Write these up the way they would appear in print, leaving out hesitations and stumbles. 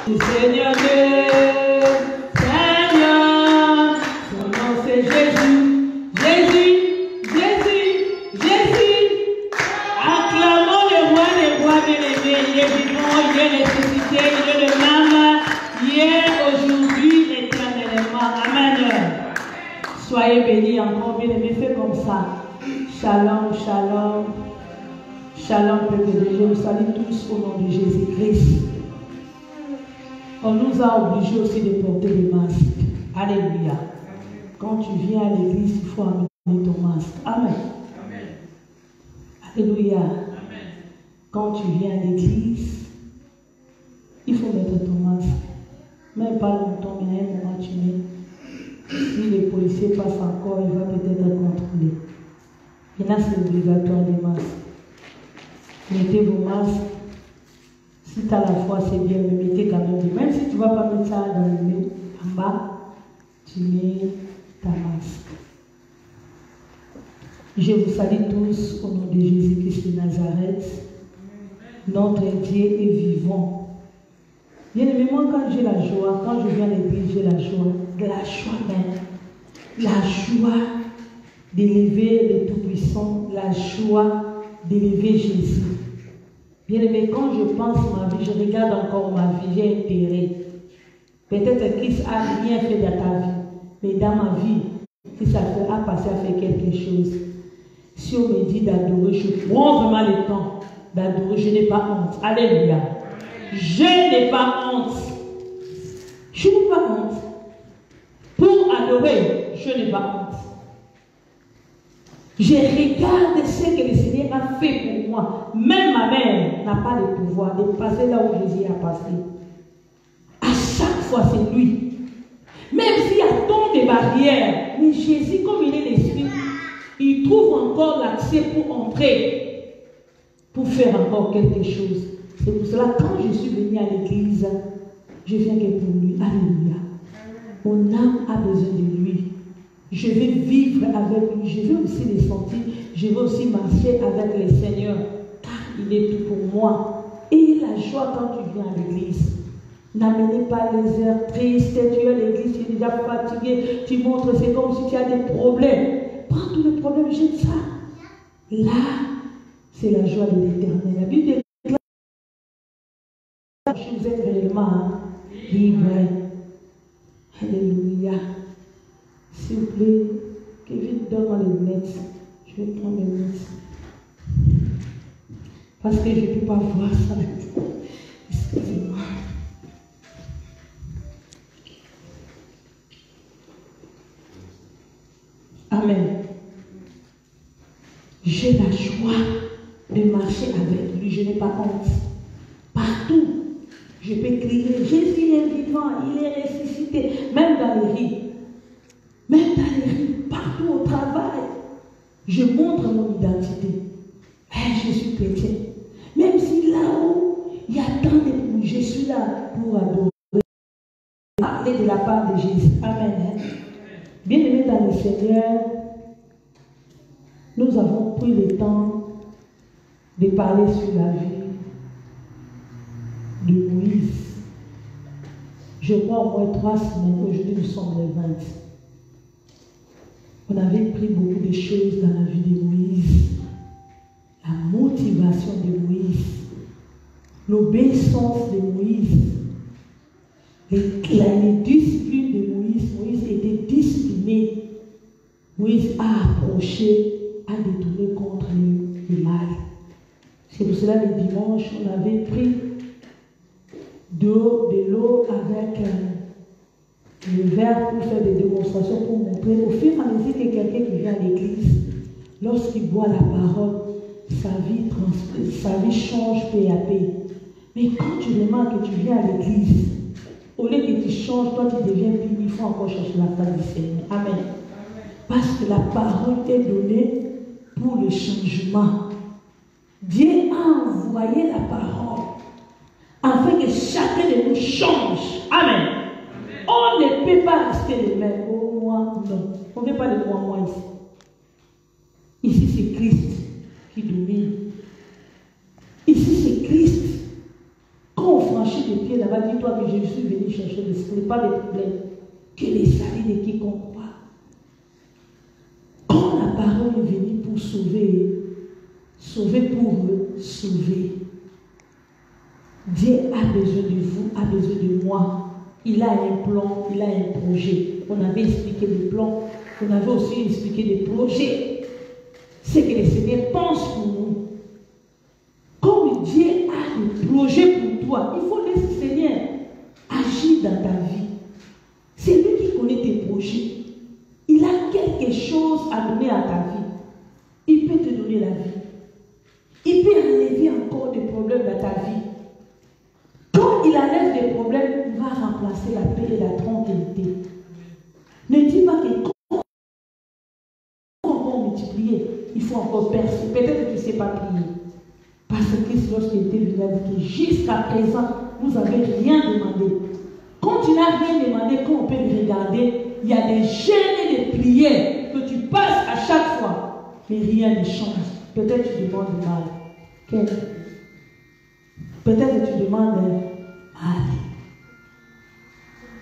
Seigneur de Seigneur, son nom c'est Jésus, Jésus, Jésus, Jésus. Acclamons le roi des rois bien-aimés. Il est vivant, il est ressuscité, il est le même hier, aujourd'hui, éternellement. Amen. Soyez bénis encore, bien-aimés, faites comme ça. Shalom, shalom. Shalom, peuple de Dieu. Nous saluons tous au nom de Jésus-Christ. On nous a obligés aussi de porter des masques. Alléluia. Quand tu viens à l'église, il faut amener ton masque. Amen. Amen. Alléluia. Amen. Quand tu viens à l'église, il faut mettre ton masque. Même pas longtemps, mais à un moment tu mets. Si les policiers passent encore, il va peut-être contrôler. Maintenant, c'est obligatoire des masques. Mettez vos masques. Si tu as la foi, c'est bien, mais mettez quand même. Même si tu ne vas pas mettre ça dans le nez, en bas, tu mets ta masque. Je vous salue tous au nom de Jésus-Christ de Nazareth. Notre Dieu est vivant. Bien aimé, moi, quand j'ai la joie, quand je viens à l'église, j'ai la joie. De la joie même. La joie d'élever le Tout-Puissant. La joie d'élever Jésus. Bien aimé, quand je pense à ma vie, je regarde encore ma vie, j'ai intérêt. Peut-être Christ a rien fait dans ta vie, mais dans ma vie, Christ a passé à faire quelque chose. Si on me dit d'adorer, je prends vraiment le temps d'adorer, je n'ai pas honte. Alléluia. Je n'ai pas honte. Je n'ai pas honte. Pour adorer, je n'ai pas honte. Je regarde ce que le Seigneur a fait pour moi. Même ma mère n'a pas le pouvoir de passer là où Jésus a passé. À chaque fois, c'est lui. Même s'il y a tant de barrières, mais Jésus, comme il est l'Esprit, il trouve encore l'accès pour entrer, pour faire encore quelque chose. C'est pour cela, quand je suis venue à l'église, je viens que pour lui. Alléluia. Mon âme a besoin de lui. Je vais vivre avec lui, je vais aussi le sentir, je vais aussi marcher avec le Seigneur, car il est tout pour moi. Et la joie quand tu viens à l'église. N'amenez pas les heures tristes, tu es à l'église, tu es déjà fatigué, tu montres, c'est comme si tu as des problèmes. Prends tous les problèmes, jette ça. Là, c'est la joie de l'éternel. La Bible déclare que vous êtes réellement libre. Alléluia. S'il vous plaît, Kevin, donne-moi les lunettes. Je vais prendre les lunettes. Parce que je ne peux pas voir ça. Excusez-moi. Amen. J'ai la joie de marcher avec lui. Je n'ai pas honte. Partout, je peux crier. Jésus est vivant, il est ressuscité. Même dans les rues. Même dans les rues, partout au travail, je montre mon identité. Je suis chrétien. Même si là-haut, il y a tant de bruit, je suis là pour adorer. Parler de la part de Jésus. Amen. Bien-aimés dans le Seigneur, nous avons pris le temps de parler sur la vie de Moïse. Je crois au moins 3 semaines. Aujourd'hui, nous sommes les 20. On avait pris beaucoup de choses dans la vie de Moïse. La motivation de Moïse. L'obéissance de Moïse. La discipline de Moïse. Moïse était discipliné. Moïse a approché, a détourné contre le mal. C'est pour cela le dimanche, on avait pris de l'eau avec le verre pour faire des démonstrations, pour montrer au fur et à mesure que quelqu'un qui vient à l'église, lorsqu'il boit la parole, sa vie change peu à peu. Mais quand tu remarques que tu viens à l'église, au lieu que tu changes, toi tu deviens pire, il faut encore chercher la face du Seigneur. Amen. Parce que la parole est donnée pour le changement. Dieu a envoyé la parole afin que chacun de nous change. Amen. On ne peut pas rester les mêmes. Oh, moi, non. On ne veut pas de moi ici. Ici, c'est Christ qui domine. Ici, c'est Christ. Quand on franchit tes pieds là-bas, dis-toi que je suis venu chercher de ce n'est pas des problèmes. Que les salis de quiconque croit. Quand la parole est venue pour sauver, sauver pour sauver, Dieu a besoin de vous, a besoin de moi. Il a un plan, il a un projet. On avait expliqué le plan, on avait aussi expliqué les projets. C'est que le Seigneur pense pour nous. Comme Dieu a des projets pour toi, il faut laisser le Seigneur agir dans ta vie. C'est lui qui connaît tes projets. Il a quelque chose à donner à ta vie. Il peut te donner la vie. Il peut enlever encore des problèmes dans ta vie. Quand il enlève des problèmes, il va remplacer la paix et la tranquillité. Ne dis pas que quand on va multiplier, il faut encore percer. Peut-être que tu ne sais pas prier. Parce que Christ, lorsqu'il était venu, il a dit que jusqu'à présent, vous n'avez rien demandé. Quand tu n'as rien demandé, quand on peut le regarder, il y a des chaînes de prières que tu passes à chaque fois, mais rien ne change. Peut-être que tu demandes mal. Peut-être que tu demandes mal.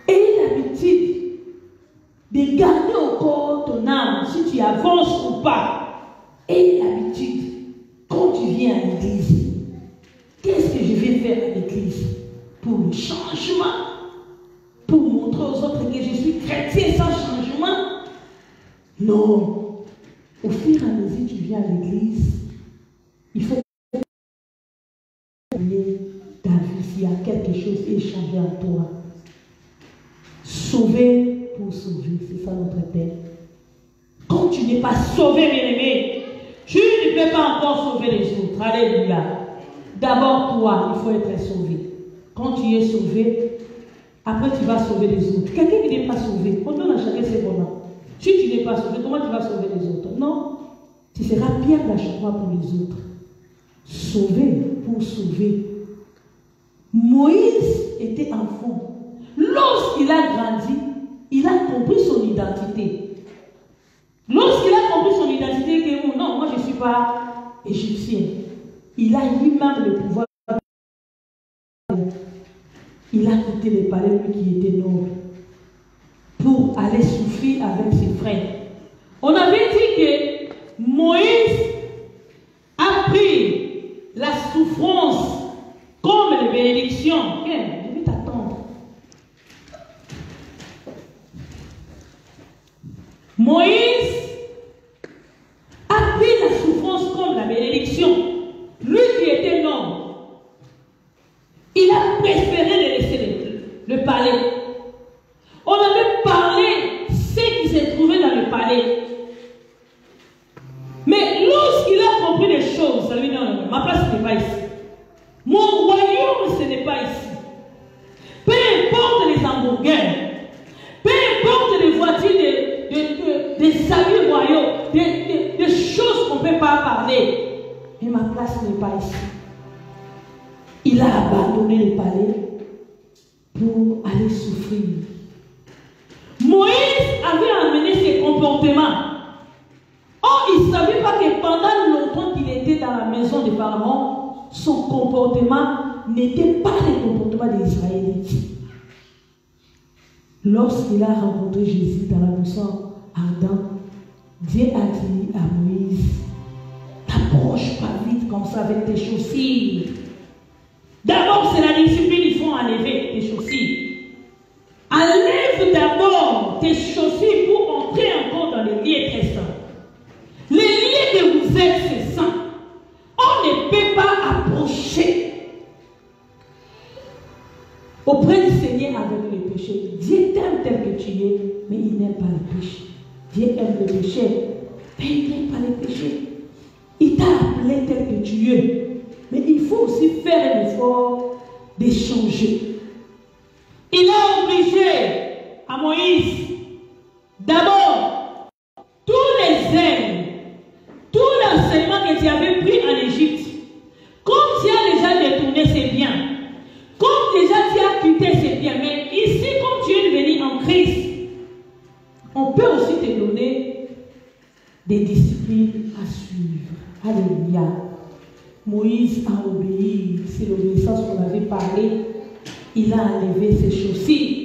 Aie l'habitude de garder encore ton âme, si tu avances ou pas. Aie l'habitude, quand tu viens à l'église, qu'est-ce que je vais faire à l'église? Pour le changement, pour montrer aux autres que je suis chrétien sans changement? Non. Au fur et à mesure que tu viens à l'église, il faut oublier ta vie s'il y a quelque chose qui est changé en toi. Sauver pour sauver, c'est ça notre Père. Quand tu n'es pas sauvé, bien-aimé, tu ne peux pas encore sauver les autres. Alléluia. D'abord, toi, il faut être sauvé. Quand tu es sauvé, après tu vas sauver les autres. Quelqu'un qui n'est pas sauvé, on donne à chacun ses moments. Si tu n'es pas sauvé, comment tu vas sauver les autres? Non. Tu seras pierre d'achoppement pour les autres. Sauver pour sauver. Moïse était enfant. Lorsqu'il a grandi, il a compris son identité. Lorsqu'il a compris son identité, que non, moi je ne suis pas égyptien. Il a lui-même le pouvoir. Il a quitté les palais, lui qui était noble, pour aller souffrir avec ses frères. On avait dit que Moïse a pris la souffrance comme les bénédictions. Je vais t'attendre. Moïse a pris la souffrance comme la bénédiction. Lui qui était noble, il a préféré de laisser le palais. On avait parlé ce qui s'est trouvé dans le palais. Mais lorsqu'il a compris les choses, ça lui dit non, ma place n'est pas ici. Mon royaume, ce n'est pas ici. Peu importe les hamburgers, peu importe les voitures des saluts royaux, des choses qu'on ne peut pas parler. Mais ma place n'est pas ici. Il a abandonné le palais pour aller souffrir. Moïse avait amené ses comportements. Or, il ne savait pas que pendant longtemps qu'il était dans la maison des Pharaon, son comportement n'était pas le comportement des Israélites. Lorsqu'il a rencontré Jésus dans la buisson ardente, Dieu a dit à Moïse, t'approche pas vite comme ça avec tes chaussures. D'abord, c'est la discipline, il faut enlever tes chaussures. Enlève d'abord tes chaussures pour entrer encore dans les lieux très saints. Les lieux que vous êtes, c'est saint. On ne peut pas approcher auprès du Seigneur avec les péchés. Dieu t'aime tel que tu es, mais il n'aime pas le péché. Dieu aime le péché, mais il n'aime pas le péché. Il t'a appelé tel que tu es. Mais il faut aussi faire un effort de changer. Il a obligé à Moïse, d'abord, tous les ailes, tout l'enseignement que tu avais pris en Égypte, comme tu as déjà détourné, c'est bien. Comme déjà tu as quitté, c'est bien. Mais ici, comme tu es devenu en Christ, on peut aussi te donner des disciplines à suivre. Alléluia. Moïse a obéi, c'est l'obéissance qu'on avait parlé. il a enlevé ses chaussures.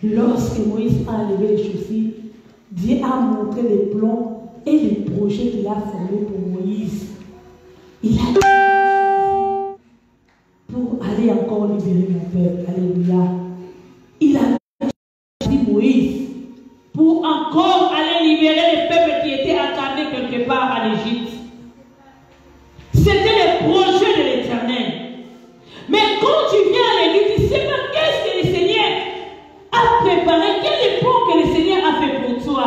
Lorsque Moïse a enlevé les chaussures, Dieu a montré les plans et les projets qu'il a formés pour Moïse. Il a enlevé les chaussures pour aller encore libérer mon peuple. Alléluia. Il a choisi Moïse pour encore aller libérer les peuples qui étaient attardés quelque part en Égypte. C'était le projet de l'Éternel. Mais quand tu viens à l'église, tu ne sais pas qu'est-ce que le Seigneur a préparé, quel est le plan que le Seigneur a fait pour toi.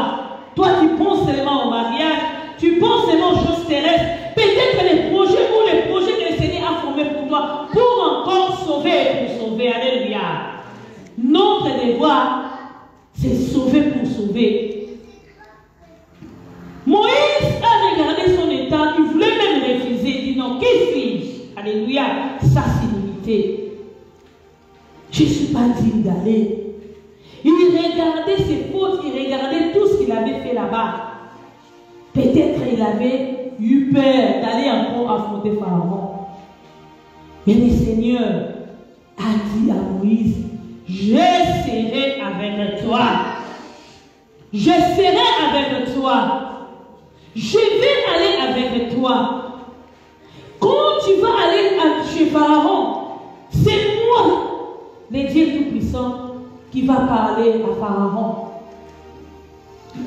Toi, tu penses seulement au mariage, tu penses seulement aux choses terrestres. Peut-être les projets que le Seigneur a formés pour toi, pour encore sauver et pour sauver. Alléluia. Notre devoir, c'est sauver pour sauver. Moïse a regardé son état, il voulait même refuser, il dit non, qui suis-je? Alléluia, ça c'est limité. Je ne suis pas digne d'aller. Il regardait ses fautes, il regardait tout ce qu'il avait fait là-bas. Peut-être il avait eu peur d'aller encore affronter Pharaon. Mais le Seigneur a dit à Moïse, je serai avec toi. Je serai avec toi. Je vais aller avec toi. Quand tu vas aller chez Pharaon, c'est moi, le Dieu Tout-Puissant, qui va parler à Pharaon.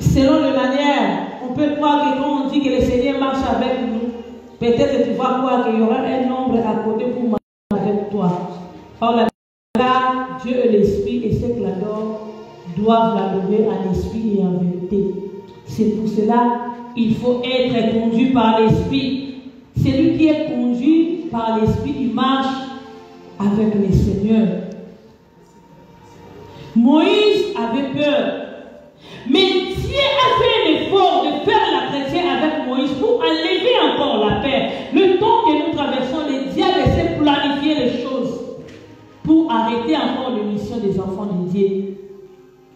Selon la manière, on peut croire que quand on dit que le Seigneur marche avec nous, peut-être que tu vas croire qu'il y aura un nombre à côté pour marcher avec toi. Or, là, Dieu est l'Esprit et ceux qui l'adorent doivent l'adorer en esprit et en vérité. C'est pour cela il faut être conduit par l'Esprit. Celui qui est conduit par l'Esprit, il marche avec le Seigneur. Moïse avait peur. Mais Dieu a fait un effort de faire la chrétienne avec Moïse pour enlever encore la paix. Le temps que nous traversons, le diable essaie de planifier les choses pour arrêter encore la mission des enfants de Dieu.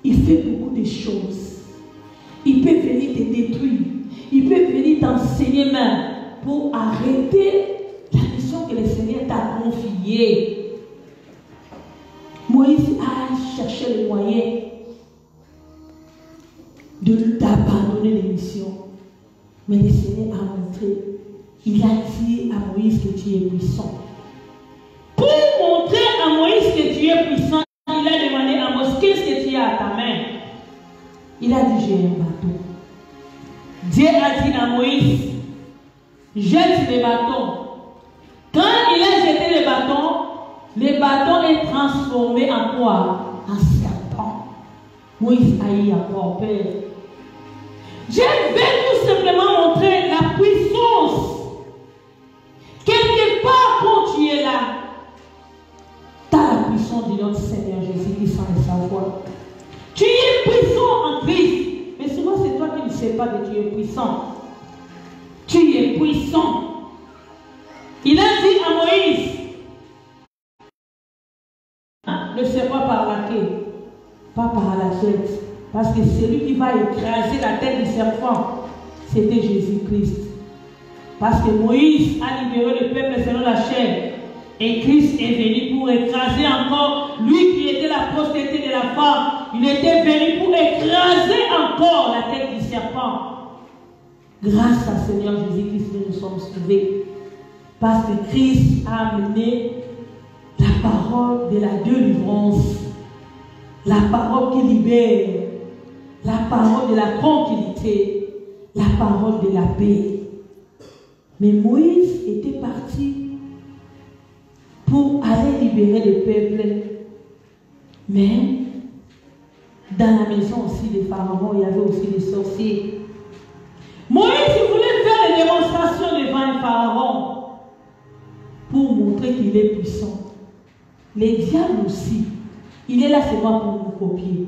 Il fait beaucoup de choses. Il peut venir te détruire. Il peut venir t'enseigner même pour arrêter la mission que le Seigneur t'a confiée. Moïse a cherché le moyen d'abandonner les missions. Mais le Seigneur a montré, il a dit à Moïse que tu es puissant. Pour montrer à Moïse que tu es puissant, il a demandé à Moïse, qu'est-ce que tu as à ta main? Il a dit, j'ai un bâton. Dieu a dit à Moïse, jette les bâtons. Quand il a jeté le bâton est transformé en quoi? En serpent. Moïse a eu encore peur. Je vais tout simplement montrer la puissance. Quelque part, quand tu es là, tu as la puissance de notre Seigneur Jésus-Christ sans le savoir. Tu es puissant en Christ. Mais souvent, c'est toi qui ne sais pas que tu es puissant. Tu es puissant. Il a dit à Moïse, ne sais pas par la queue, pas par la tête. Parce que celui qui va écraser la tête du serpent, c'était Jésus-Christ. Parce que Moïse a libéré le peuple selon la chair. Et Christ est venu pour écraser encore, lui qui était la prostituée de la femme, il était venu pour écraser encore la tête du serpent. Grâce à Seigneur Jésus-Christ, nous sommes sauvés. Parce que Christ a amené la parole de la délivrance, la parole qui libère, la parole de la tranquillité, la parole de la paix. Mais Moïse était parti pour aller libérer le peuple. Mais dans la maison aussi des pharaons, il y avait aussi des sorciers. Moïse voulait faire des démonstrations devant un pharaon pour montrer qu'il est puissant. Les diables aussi, il est là seulement pour nous copier.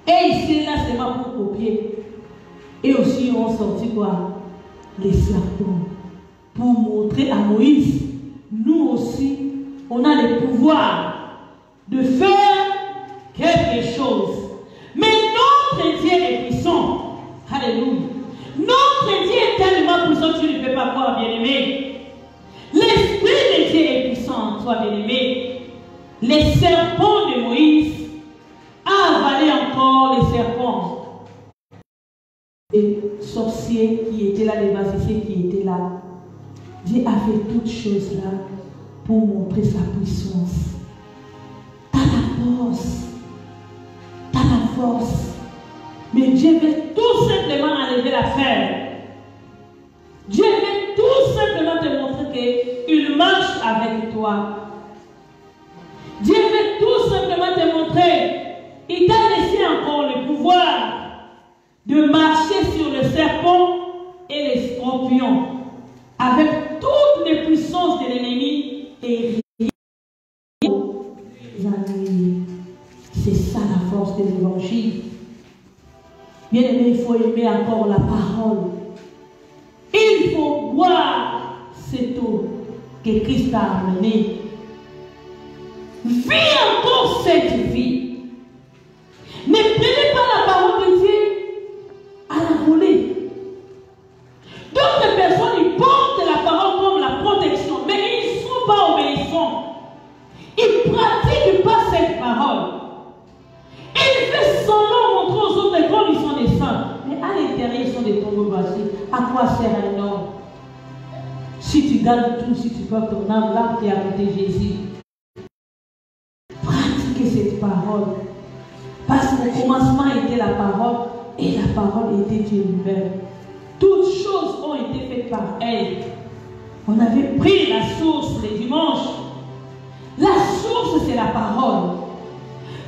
Et ici, là seulement pour copier. Et aussi, on sortit quoi? Les serpents. Pour montrer à Moïse, nous aussi, on a le pouvoir de faire quelque chose. Mais notre Dieu est puissant. Alléluia. Notre Dieu est tellement puissant que tu ne peux pas voir, bien-aimé. L'Esprit de Dieu est puissant en toi, bien-aimé. L'Esprit serpents de Moïse a avalé encore les serpents. Les sorciers qui étaient là, les magiciens qui étaient là, Dieu a fait toutes choses là pour montrer sa puissance. T'as la force. T'as la force. Mais Dieu veut tout simplement enlever la fer. Dieu veut tout simplement te montrer qu'il marche avec toi. Dieu veut tout simplement te montrer. Il t'a laissé encore le pouvoir de marcher sur le serpent et les scorpions avec toutes les puissances de l'ennemi et rien. C'est ça la force de l'évangile. Bien aimé, il faut aimer encore la parole. Il faut boire cette eau que Christ a amenée. Vis encore cette vie. Ne prenez pas la parole de Dieu à la volée. D'autres personnes, ils portent la parole comme la protection, mais ils ne sont pas obéissants. Ils ne pratiquent pas cette parole. Ils font semblant montrer aux autres comme ils sont des saints. Mais à l'intérieur, ils sont des tombeaux bâtis. À quoi sert un homme? Si tu gardes tout, si tu portes ton âme, l'âme qui a goûté Jésus. Pratiquez cette parole. Parce qu'au commencement était la parole et la parole était Dieu lui-même. Toutes choses ont été faites par elle. On avait pris la source les dimanches. La source, c'est la parole.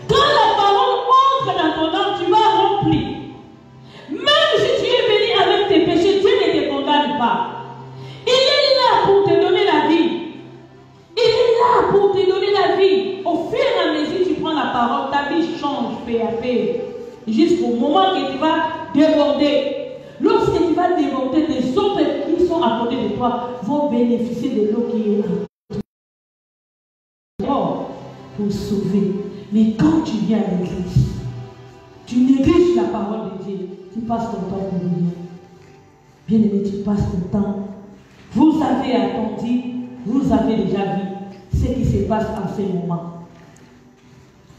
Quand la parole entre dans ton âme, tu vas remplir. Même si tu es venu avec tes péchés, Dieu ne te condamne pas. Il est là pour te donner la vie. Il est là pour te donner la vie. Au fur et à mesure que tu prends la parole, ta vie change peu à peu. Jusqu'au moment que tu vas déborder. Lorsque tu vas déborder, les autres qui sont à côté de toi vont bénéficier de l'eau qui est là. Pour sauver. Mais quand tu viens à l'église, tu négliges la parole de Dieu, tu passes ton temps pour venir. Bien aimé, tu passes ton temps. Vous avez attendu, vous avez déjà vu ce qui se passe en ce moment.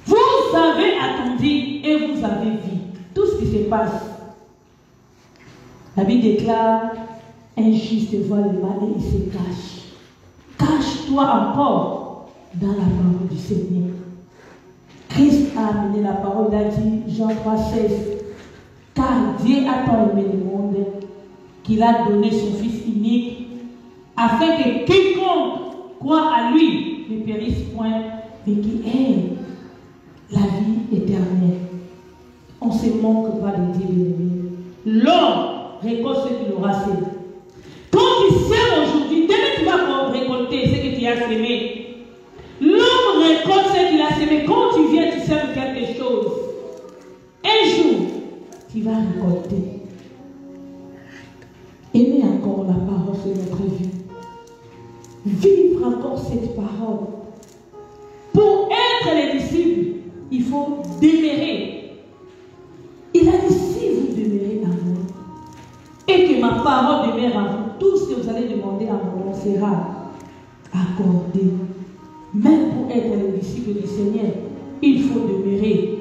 Vous avez attendu et vous avez vu tout ce qui se passe. La Bible déclare, un juste voit le mal et il se cache. Cache-toi encore dans la parole du Seigneur. Christ a amené la parole, il a dit, Jean 3,16, car Dieu a tant aimé le monde qu'il a donné son Fils unique, afin que quiconque croit à lui ne périsse point, mais qu'il ait la vie éternelle. On ne se manque pas de Dieu, bien-aimé. L'homme récolte ce qu'il aura semé. Quand tu sèmes aujourd'hui, demain tu vas récolter ce que tu as semé. L'homme récolte ce qu'il a semé. Quand tu viens, tu sèmes quelque chose. Un jour, tu vas récolter. Aimez encore la parole sur notre vie. Vivre encore cette parole. Pour être les disciples, il faut demeurer. Il a dit, si vous demeurez en moi, et que ma parole demeure en vous, tout ce que vous allez demander à mon nom sera accordé. Même pour être les disciples du Seigneur, il faut demeurer.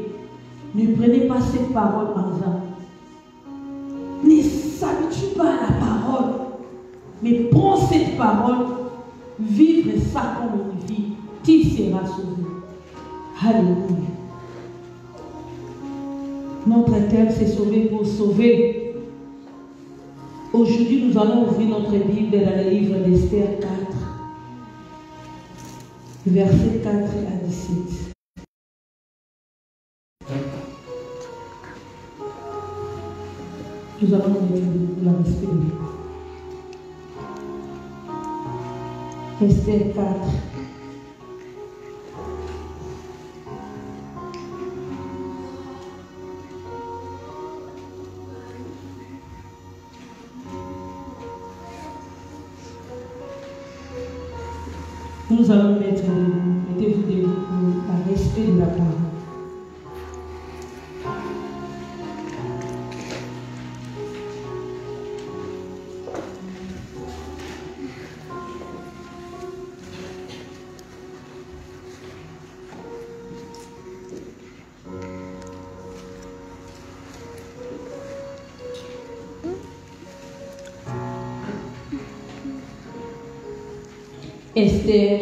Ne prenez pas cette parole en vain. Ne s'habitue pas à la parole, mais prends cette parole, vivre ça comme une vie, tu seras sauvé. Alléluia. Notre terre s'est sauvé pour sauver. Aujourd'hui, nous allons ouvrir notre Bible dans le livre d'Esther 4, versets 4 à 17. Nous allons lire la respect de Esther 4. Nous allons mettez-vous debout pour le respect de la parole. Esther.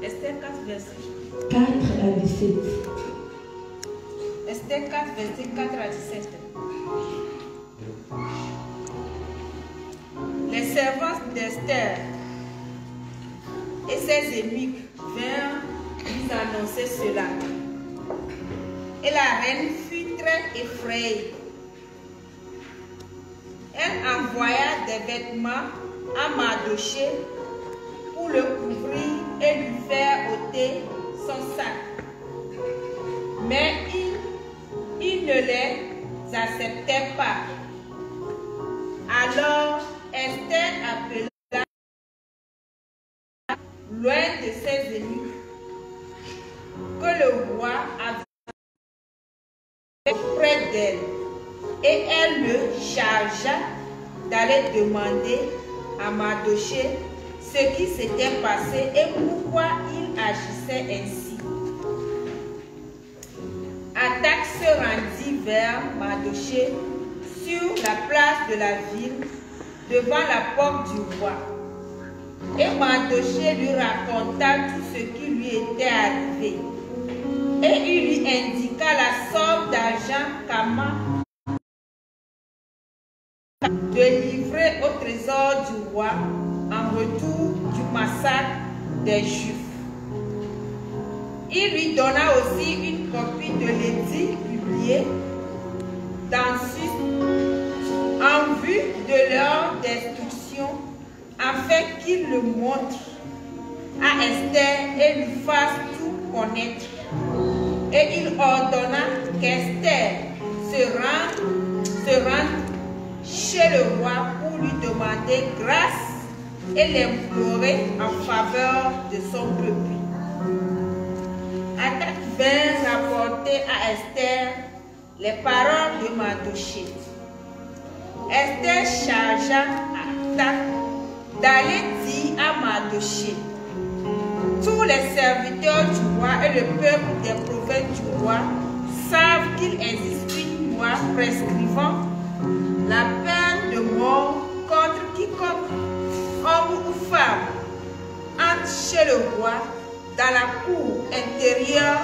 Esther 4, verset 4 à 17. Esther 4, verset 4 à 17. Les servantes d'Esther et ses ennemis vinrent lui annoncer cela. Et la reine fut très effrayée. Elle envoya des vêtements à Mardochée pour le couvrir et lui faire ôter son sac. Mais il ne les acceptait pas. Alors Esther appela loin de ses ennemis que le roi avait près d'elle, et elle le chargea d'aller demander à Mardochée ce qui s'était passé et pourquoi il agissait ainsi. Attaque se rendit vers Mardochée sur la place de la ville, devant la porte du roi. Et Mardochée lui raconta tout ce qui lui était arrivé. Et il lui indiqua la somme d'argent qu'Aman de livrer au trésor du roi en retour du massacre des Juifs. Il lui donna aussi une copie de l'édit publié dans Suse en vue de leur destruction, afin qu'il le montre à Esther et lui fasse tout connaître. Et il ordonna qu'Esther se rende chez le roi pour lui demander grâce et l'implorer en faveur de son peuple. Attaque vint rapporter à Esther les paroles de Mardochée. Esther chargea Attaque d'aller dire à Mardochée: tous les serviteurs du roi et le peuple des provinces du roi savent qu'il existe une loi prescrivant la peine de mort contre quiconque, homme ou femme, entre chez le roi dans la cour intérieure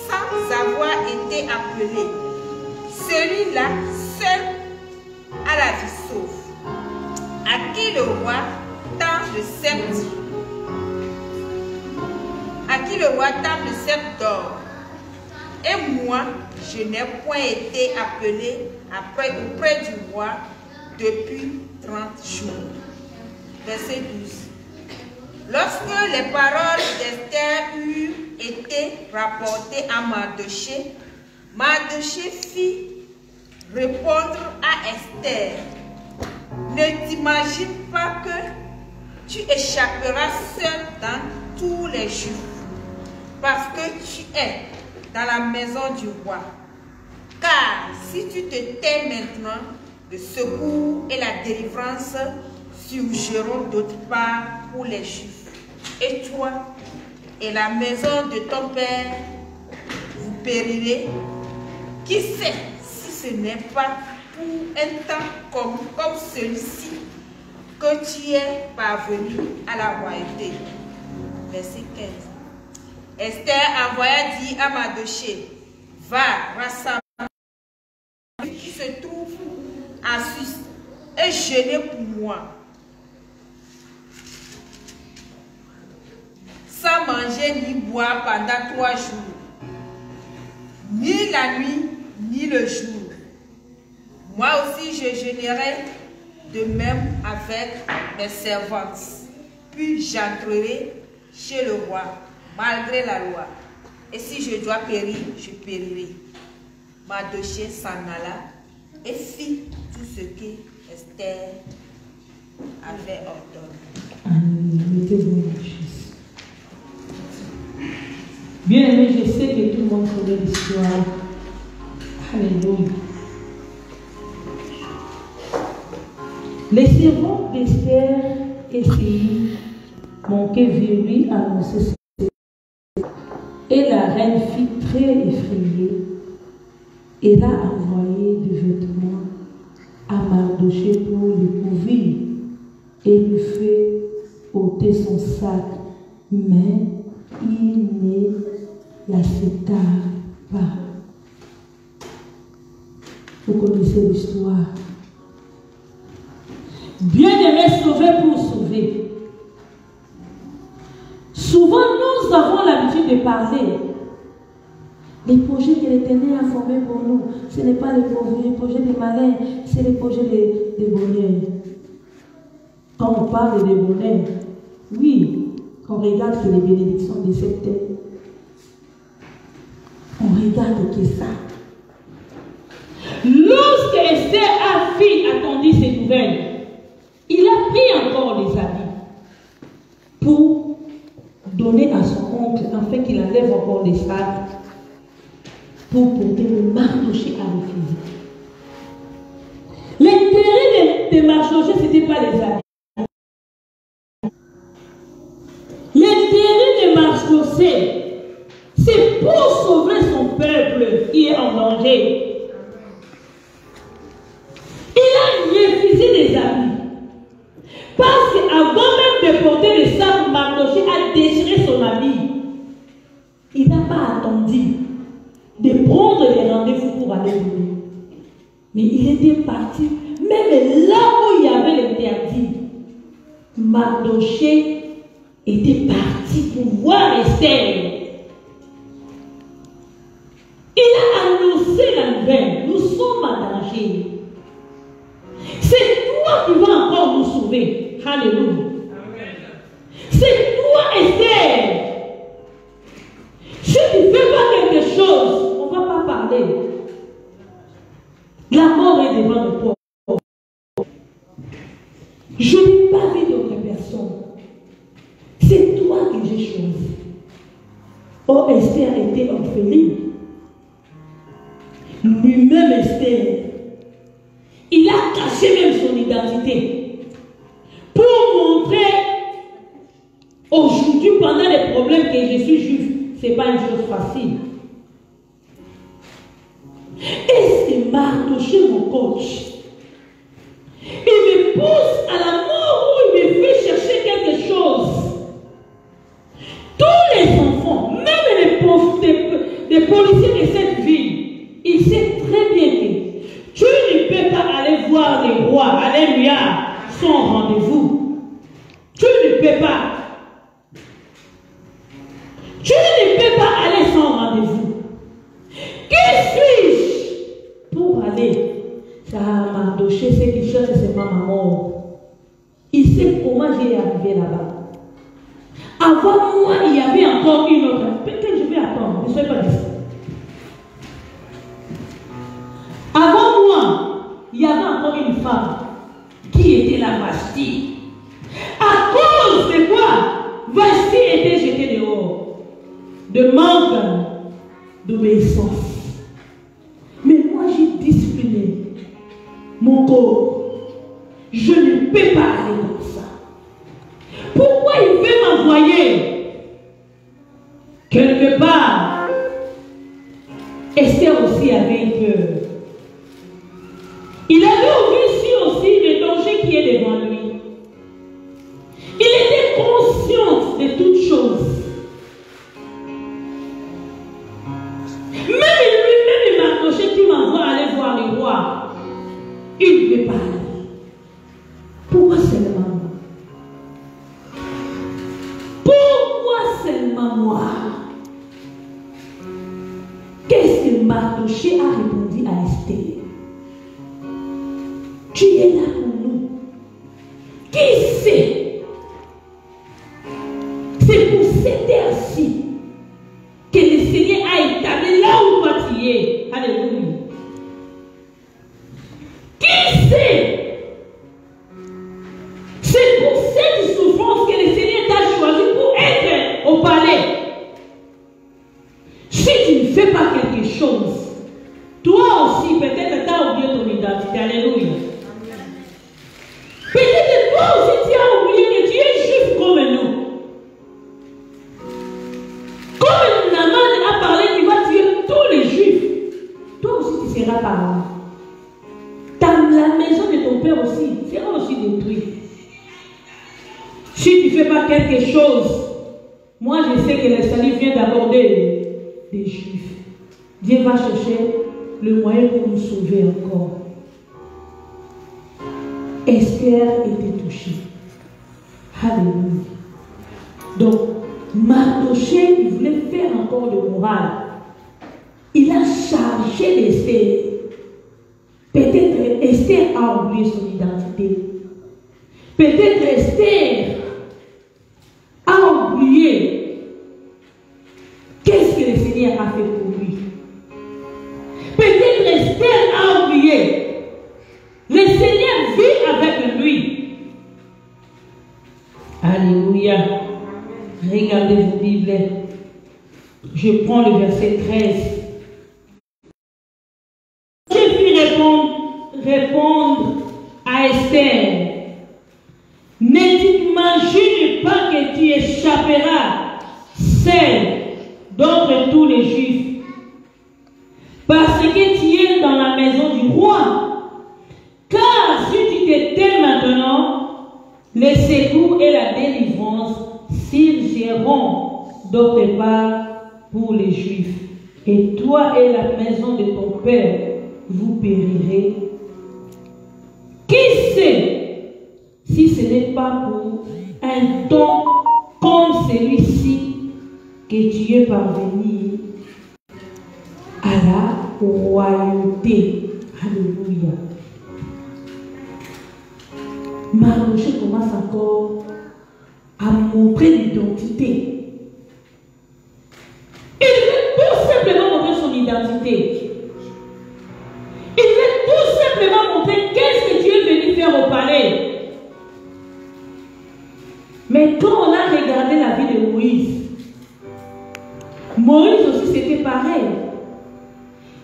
sans avoir été appelé. Celui-là seul a la vie sauve. À qui le roi tend le sceptre, à qui le roi tend le sceptre d'or. Et moi, je n'ai point été appelé auprès du roi depuis 30 jours. Verset 12. Lorsque les paroles d'Esther eurent été rapportées à Mardochée, Mardochée fit répondre à Esther: ne t'imagine pas que tu échapperas seul dans tous les jours, parce que tu es dans la maison du roi. Car si tu te tais maintenant, le secours et la délivrance surgiront d'autre part pour les Juifs. Et toi et la maison de ton père, vous périrez. Qui sait si ce n'est pas pour un temps comme celui-ci que tu es parvenu à la royauté. Verset 15. Esther envoya dire à Mardochée: va, rassemble qui se trouve à Suse et jeûnez pour moi, sans manger ni boire pendant 3 jours, ni la nuit ni le jour. Moi aussi je jeûnerai de même avec mes servantes, puis j'entrerai chez le roi malgré la loi. Et si je dois périr, je périrai. Mardochée s'en alla et fit tout ce que Esther avait ordonné. Bien aimé, je sais que tout le monde connaît l'histoire. Alléluia. Les servants d'Esther essayent manquait vu lui annoncer ses. Et la reine fut très effrayée. Elle a envoyé des vêtements à Mardochée pour le couvrir et lui fait ôter son sac. Mais il ne l'accepta pas. Vous connaissez l'histoire. Bien-aimé, sauver pour sauver. Souvent, nous avons l'habitude de parler. Les projets que l'Éternel a formés pour nous, ce n'est pas les projets des malins, c'est les projets des bonheurs. Quand on parle des bonheurs, oui, quand on regarde que les bénédictions de cette terre, on regarde que ça. Lorsque Esther a attendu ces nouvelles, il a pris encore les habits pour donner à son oncle afin qu'il enlève encore les sacs pour porter le Mardochée à refuser. L'intérêt de Mardochée, ce n'était pas les habits. L'intérêt de Mardochée, c'est pour sauver son peuple qui est en danger. Il a refusé les habits. Parce qu'avant même de porter les sacs, Mardochée a déchiré son habit. Il n'a pas attendu de prendre les rendez-vous pour aller donner. Mais il était parti, même là où il y avait l'interdit. Mardochée était parti pour voir Esther. Il a annoncé la nouvelle. Nous sommes en danger. C'est toi qui vas encore nous sauver. Alléluia. C'est toi, Esther. Si tu ne fais pas quelque chose, on ne va pas parler. La mort est devant le corps. Je n'ai pas vu d'autre personne. C'est toi que j'ai choisi. Oh, Esther était orpheline. Lui-même, Esther, il a caché même son identité pour montrer aujourd'hui, pendant les problèmes, que je suis juif. Ce n'est pas une chose facile. Et c'est Mardochée, mon coach. Il me pousse à la mort où il me fait chercher quelque chose. Tous les enfants, même les policiers de cette ville, ils savent très bien que tu ne peux pas aller voir les rois, alléluia, sans rendez-vous. Tu ne peux pas. Tu ne peux pas aller sans rendez-vous. Qui suis-je pour aller? Ça Mardochée, ce qu'il cherche, c'est ma maman. Il sait comment j'ai arrivé là-bas. Avant moi, il y avait encore une autre. Peut-être que je vais attendre, ne soyez pas d'ici. Avant moi, il y avait encore une femme qui était la Vashti. À cause de quoi Vashti était jetée dehors. De manque d'obéissance. Mais moi, j'ai discipliné mon corps. Je ne peux pas aller comme ça. Pourquoi il veut m'envoyer? Quelque part, Esther aussi avait une peur. Il avait vu aussi le danger qui est devant lui. Il était conscient de toutes choses. Même lui-même, Mardochée qui m'envoie aller voir le roi, il ne veut pas aller. Pourquoi seulement moi? Pourquoi seulement moi? Qu'est-ce que Mardochée a répondu à Esther? Tu es là pour nous. Qui sait? C'est pour cette terre-ci que le Seigneur a établi là où toi tu es. Alléluia. Qui sait? C'est pour cette souffrance que le Seigneur t'a choisi pour être au palais. Si tu ne fais pas quelque chose, toi aussi, peut-être tu as oublié ton identité. Alléluia. Peut-être toi aussi tu as oublié que tu es juif comme nous. par là. La maison de ton père aussi sera aussi détruite. Si tu ne fais pas quelque chose, moi je sais que le salut vient d'aborder des Juifs. Dieu va chercher le moyen pour nous sauver encore. Esther était touchée. Alléluia. Donc, Mardochée, il voulait faire encore le moral. Il a chargé d'Esther. Peut-être Esther a oublié son identité. Peut-être Esther a oublié qu'est-ce que le Seigneur a fait pour lui. Peut-être Esther a oublié. Le Seigneur vit avec lui. Alléluia. Regardez vos Bibles. Je prends le verset 13. Je puis répondre à Esther. Ne t'imagine pas que tu échapperas seul d'entre tous les Juifs. Parce que tu es dans la maison du roi. Car si tu te tais maintenant, le secours et la délivrance surgiront d'autre part pour les Juifs. Et toi et la maison de ton père, vous périrez. Qui sait si ce n'est pas pour un temps comme celui-ci que tu es parvenu à la royauté. Alléluia. Mardochée commence encore à montrer l'identité. Il veut tout simplement montrer son identité. Il veut tout simplement montrer qu'est-ce que tu es venu faire au palais. Mais quand on a regardé la vie de Moïse, Moïse aussi c'était pareil.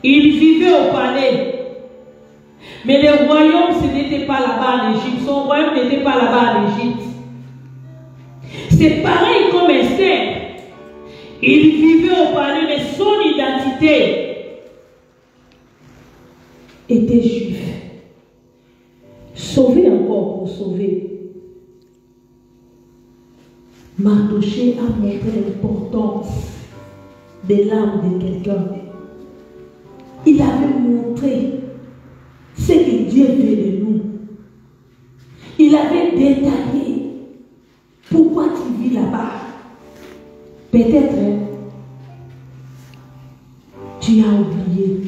Il vivait au palais. Mais le royaume, ce n'était pas là-bas en Égypte. Son royaume n'était pas là-bas en Égypte. C'est pareil comme Esther. Il vivait au palais, mais son identité était juive. Sauvé encore pour sauver. Mardochée a montré l'importance de l'âme de quelqu'un. Il avait montré ce que Dieu veut de nous. Il avait détaillé pourquoi tu vis là-bas. Peut-être tu as oublié.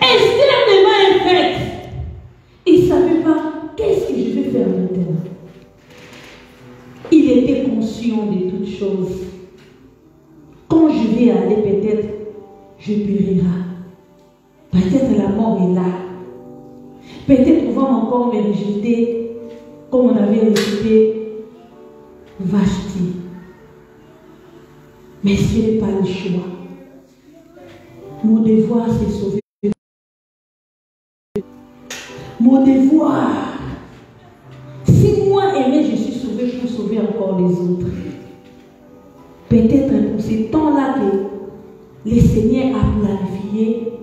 Esther devant un fait, il ne savait pas qu'est-ce que je vais faire maintenant. Il était conscient de toutes choses. Quand je vais aller, peut-être je périrai. Peut-être la mort est là. Peut-être on va encore me rejeter comme on avait rejeté Vashti. Mais ce n'est pas le choix. Mon devoir, c'est sauver. Mon devoir, si moi aimé, je suis sauvé pour sauver encore les autres. Peut-être pour ce temps-là que le Seigneur a planifié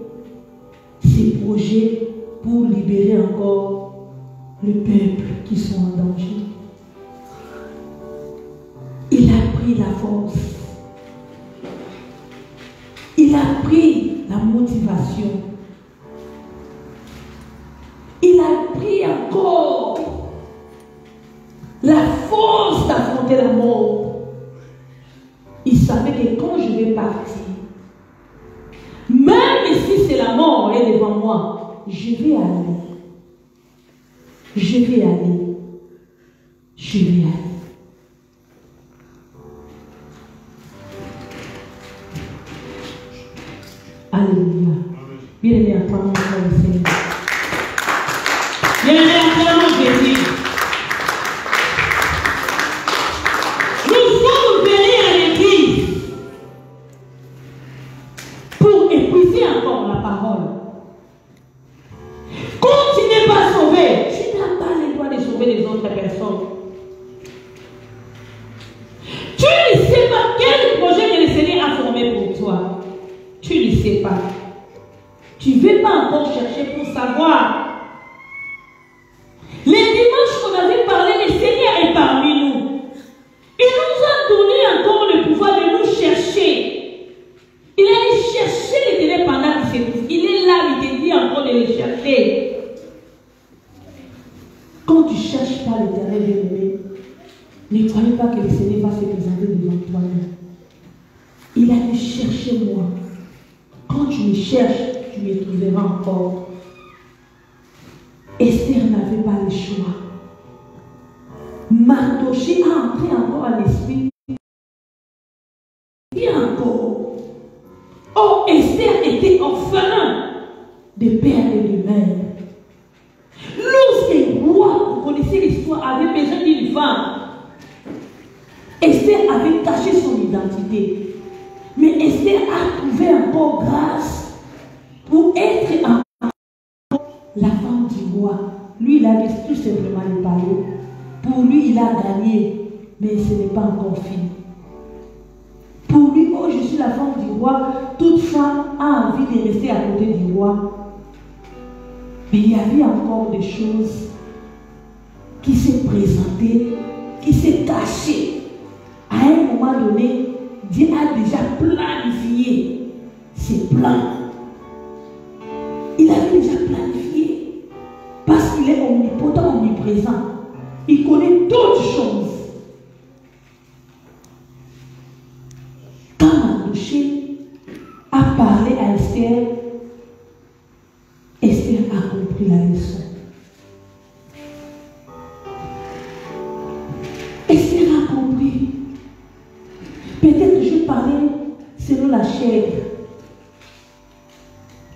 ses projets pour libérer encore le peuple qui sont en danger. Il a pris la force. Il a pris la motivation. Il a pris encore la force d'affronter la mort. Il savait que quand je vais partir, même si c'est la mort est devant moi, je vais aller. Je vais aller. Je vais aller. Alléluia. Bien-aimé, acclamons le Seigneur. Bien-aimé, acclamons Jésus. Nous sommes venus à l'église pour épuiser encore la parole. Quand tu n'es pas sauvé, tu n'as pas le droit de sauver les autres personnes. Tu ne sais pas quel projet que le Seigneur a formé pour toi. sais pas. Tu ne veux pas encore chercher pour savoir. Les dimanches qu'on avait parlé, le Seigneur est parmi nous. Il nous a donné encore le pouvoir de nous chercher. Il allait chercher l'Éternel pendant qu'il se trouve. Il est là, il te dit encore de le chercher. Quand tu ne cherches pas l'Éternel bien-aimé, ne croyez pas que le Seigneur va se présenter devant toi. Il a dit cherchez-moi. Quand tu me cherches, tu me trouveras encore. Esther n'avait pas le choix. Mardoché a entré encore à l'esprit. Et encore. Oh, Esther était orphelin de père et de mère. Lorsque le roi, vous connaissez l'histoire, avait besoin d'une femme, Esther avait caché son identité. Mais Esther a trouvé encore grâce pour être la femme du roi. Lui, il a tout simplement le palais. Pour lui, il a gagné, mais ce n'est pas encore fini. Pour lui, oh, je suis la femme du roi. Toute femme a envie de rester à côté du roi. Mais il y avait encore des choses qui se présentaient, qui se cachaient. À un moment donné, Dieu a déjà planifié ses plans. Il avait déjà planifié. Parce qu'il est omnipotent, omniprésent. Il connaît toutes choses. Quand Mardoché a parlé à Esther, Esther a compris la leçon. Esther a compris. Peut-être je parlais selon la chair.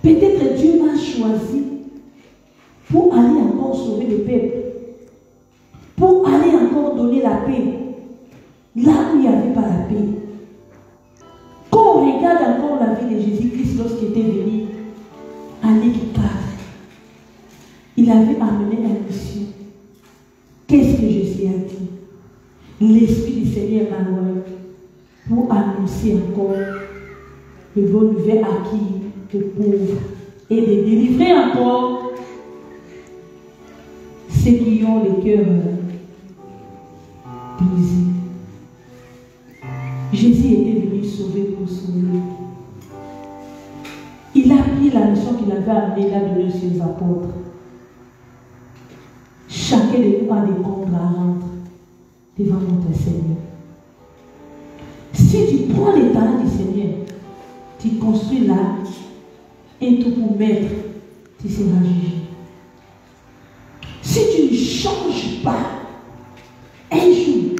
Peut-être Dieu m'a choisi pour aller encore sauver le peuple. Pour aller encore donner la paix. Là où il n'y avait pas la paix. Quand on regarde encore la vie de Jésus-Christ lorsqu'il était venu à Luc 4, il avait amené un monsieur. Qu'est-ce que Jésus a dit? L'Esprit du Seigneur m'a envoyé pour annoncer encore le bon nouvelle à qui? Aux pauvres. Et de délivrer encore ceux qui ont le cœur brisé. Jésus était venu sauver pour sauver. Il a pris la mission qu'il avait amenée là de ses apôtres. Chacun de nous a des comptes à rendre devant notre Seigneur. Si tu prends les talents du Seigneur, tu construis là et tout pour mettre, tu seras jugé. Si tu ne changes pas, un jour,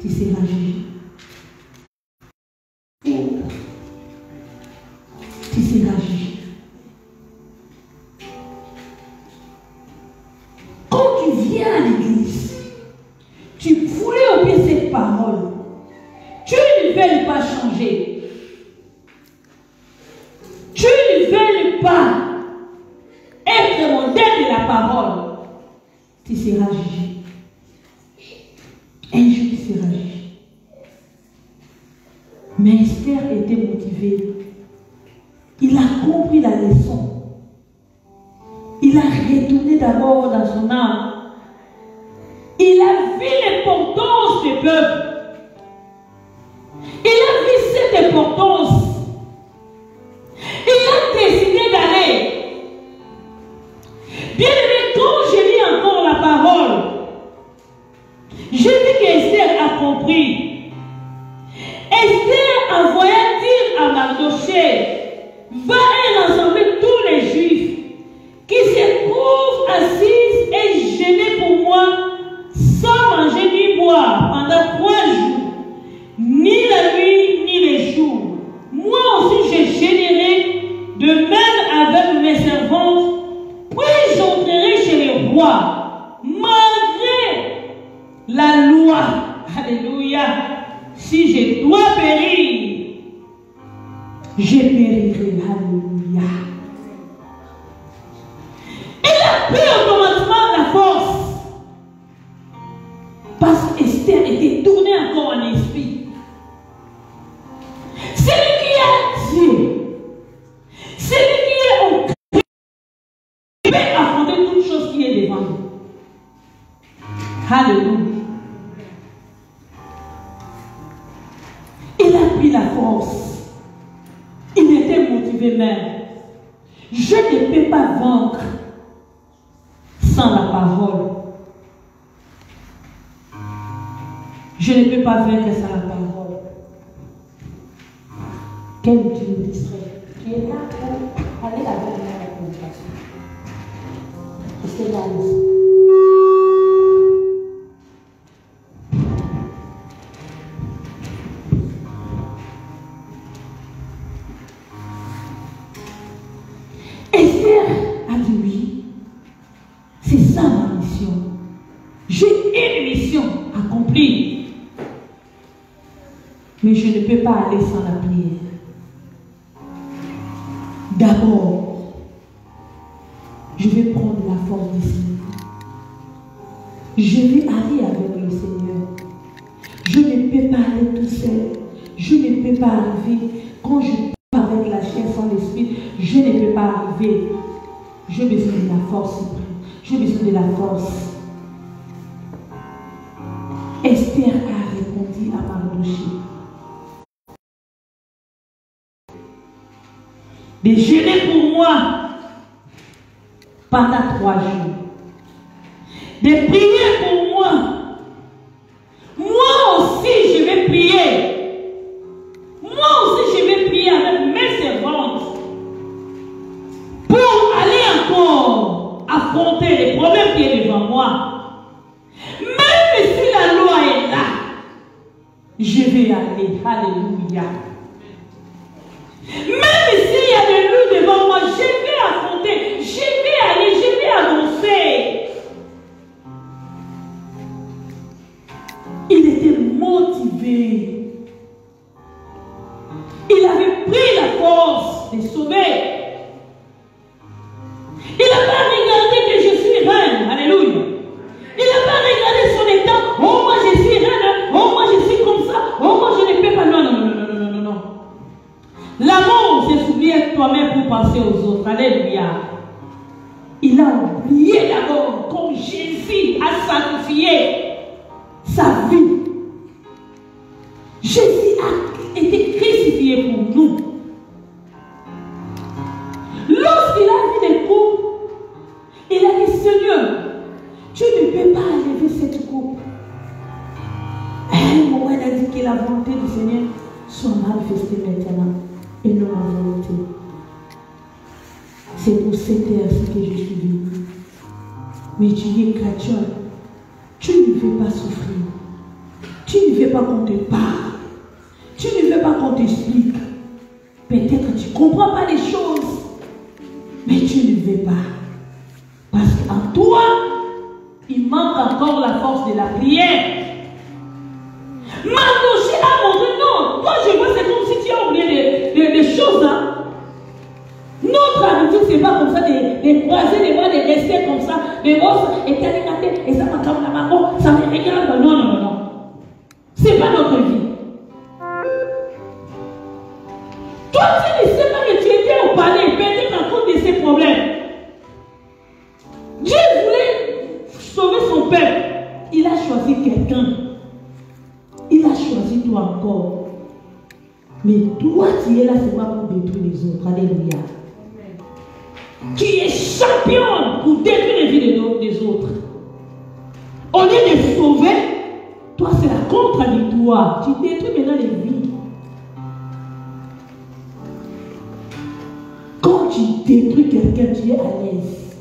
tu seras jugé. Tu seras jugé. Quand tu viens à l'église, tu foules au pied cette parole. Tu ne veux pas changer. Tu ne veux pas être modèle de la parole. Tu seras jugé. Un jour, tu seras jugé. Mais Esther était motivée. Il a compris la leçon. Il a retourné d'abord dans son âme. Il a vu l'importance du peuple. Il a vu cette importance. Il a décidé d'aller. Bien aimé, quand je lis encore la parole, je dis qu'Esther a compris. Esther envoya dire à Mardoché, va et rassembler tous les Juifs qui se trouvent assis et gênés pour moi, sans manger ni boire pendant 3 jours, ni la nuit ni les jours. Moi aussi je gênerai, de même avec mes servantes, puis j'entrerai chez le roi, malgré la loi. Alléluia. Si je dois périr, je périrai. Alléluia. Il a pris automatiquement la force. Parce qu'Esther était tournée encore en esprit. Celui qui a Dieu, pris la force. Il était motivé même. Je ne peux pas vaincre sans la parole. Je ne peux pas vaincre sans la parole. Quel Dieu distrait. Tu es là pour aller avec moi à la prédication. Est-ce que là, Esther a dit oui. C'est ça ma mission. J'ai une mission accomplie. Mais je ne peux pas aller sans la prière. D'abord, je vais prendre la force du Seigneur. Je vais aller avec le Seigneur. Je ne peux pas aller tout seul. Je ne peux pas arriver. Quand je pars avec la chair sans l'esprit, je ne peux pas arriver. J'ai besoin de la force suprême. J'ai besoin de la force. Esther a répondu à Mardochée. De jeûner pour moi pendant 3 jours. De prier pour moi. Moi aussi, je vais prier. Moi aussi, je vais prier avec mes servantes pour aller encore affronter les problèmes qui sont devant moi. Même si la loi est là, je vais aller. Alléluia. Même s'il y a des loups devant moi, je vais affronter, je vais aller, je vais avancer. Il était motivé. Il avait pris la force de sauver. Il n'a pas regardé que je suis reine. Alléluia. Il n'a pas regardé son état. Oh, moi je suis reine. Oh, moi je suis comme ça. Oh, moi je ne peux pas. Non, non, non, non, non, non, non. L'amour, c'est s'oublier toi-même pour penser aux autres. Alléluia. Il a oublié d'abord comme Jésus a sacrifié sa vie. Jésus a été crucifié pour nous. Lorsqu'il a vu les coupes, il a dit, Seigneur, tu ne peux pas enlever cette coupe. À un moment, il a dit que la volonté du Seigneur soit manifestée maintenant et non la volonté. C'est pour cette heure-ci que je suis venu. Mais tu es chrétien. Tu ne veux pas souffrir. Tu ne veux pas qu'on te parle. Tu ne veux pas qu'on t'explique. Peut-être que tu ne comprends pas les choses. Mais tu ne veux pas. Parce qu'en toi, il manque encore la force de la prière. Mardochée a montré, non, toi je vois, c'est comme si tu as oublié des choses. Hein? Notre habitude, c'est pas comme ça, de croiser les bras, de rester comme ça, de voir ça, et t'as et ça m'a comme la maman, ça me regarde. Non, non, non, non. C'est pas notre vie. Toi, tu ne sais pas que tu étais au palais, peut-être à cause de ces problèmes. Dieu voulait sauver son peuple. Il a choisi quelqu'un. Il a choisi toi encore. Mais toi, tu es là seulement pour détruire les autres. Alléluia. Tu es champion pour détruire les vies des autres. Au lieu de sauver, toi, c'est la contradictoire. Tu détruis maintenant les vies. Quand tu détruis quelqu'un, tu es à l'aise.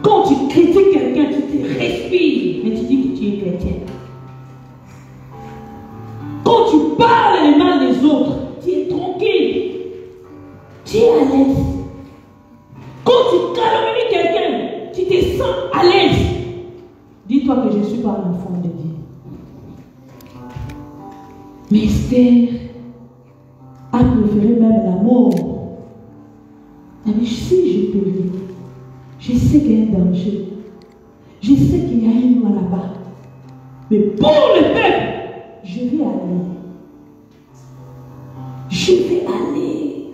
Quand tu critiques quelqu'un, tu te respires, mais tu dis que tu es chrétien. Quand tu parles les mal des autres, tu es tranquille. Tu es à l'aise. Quand tu calomnies quelqu'un, tu te sens à l'aise. Dis-toi que je ne suis pas un enfant de Dieu. Mais Esther a préféré même la mort. Elle dit, si je peux vivre, je sais qu'il y a un danger. Je sais qu'il y a un loi là-bas. Mais pour le peuple, je vais aller. Je vais aller.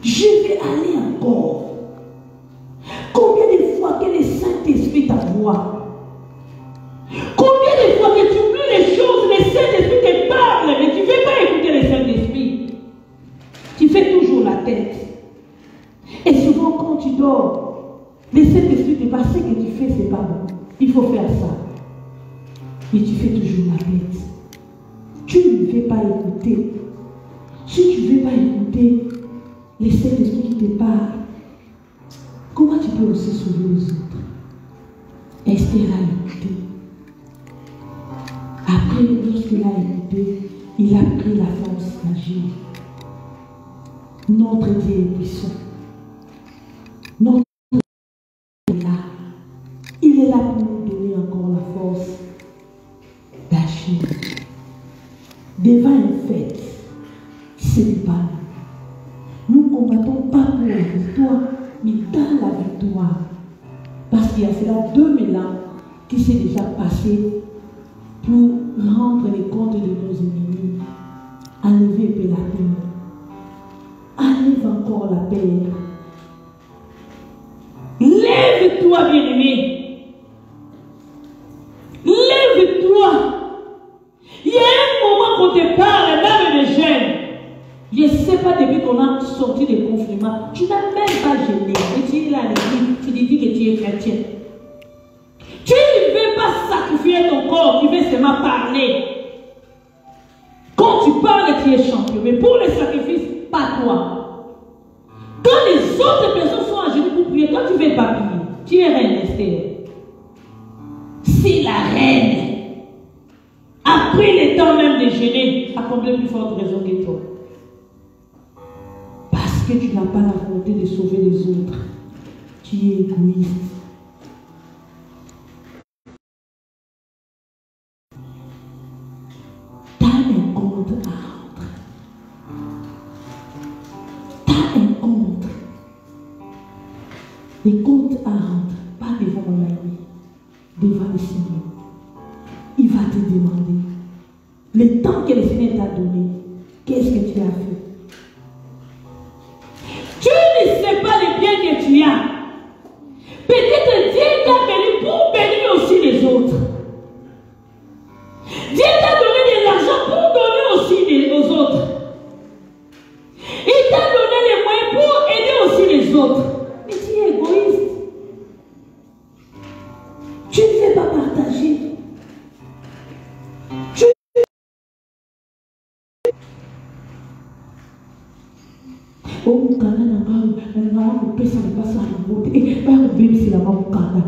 Je vais aller encore. Combien de fois que le Saint-Esprit t'envoie? Combien de fois que tu oublies les choses, le Saint-Esprit te parle? ne veux pas écouter, si tu ne veux pas écouter les Saint-Esprit qui te parlent, comment tu peux aussi sauver les autres? Esther a écouté. Après, lorsqu'il a écouté, il a pris la force d'agir. Notre Dieu est puissant. Notre Dieu est là. Il est là pour nous donner encore la force d'agir. Devant une fête, ce n'est pas nous. Nous ne combattons pas pour la victoire, mais dans la victoire. Parce qu'il y a cela 2000 ans qui s'est déjà passé pour rendre les comptes de nos ennemis. Enlever la paix. Enlève encore la paix. Lève-toi, bien-aimé. Lève-toi. Il y a un moment qu'on te parle, même les jeunes. Je ne sais pas, depuis qu'on a sorti des confinements, tu n'as même pas gêné. Et tu es là, tu dis que tu es chrétien. Tu ne veux pas sacrifier ton corps, tu veux seulement parler. Quand tu parles, tu es champion. Mais pour les sacrifices, pas toi. Quand les autres personnes sont à genoux pour prier, toi tu veux pas prier. Tu es reine, Esther. C'est la reine. Après le temps même de gêner, à combien plus forte raison que toi? Parce que tu n'as pas la volonté de sauver les autres. Tu es égoïste. T'as un compte à rendre. T'as un compte. Des comptes à rendre. Pas devant mon ami. Devant le Seigneur. Il va te demander. Le temps que le Seigneur t'a donné, qu'est-ce que tu as fait? Tu ne sais pas le bien que tu as. Peut-être Dieu t'a béni pour bénir aussi les autres. Dieu t'a donné de l'argent pour donner aussi aux autres. Il t'a donné les moyens pour aider aussi les autres. Mais tu es égoïste. Tu ne veux pas partager. Oh, Mukanda na pesa ni pasa na bote. Ba ko bebisi la Mukanda.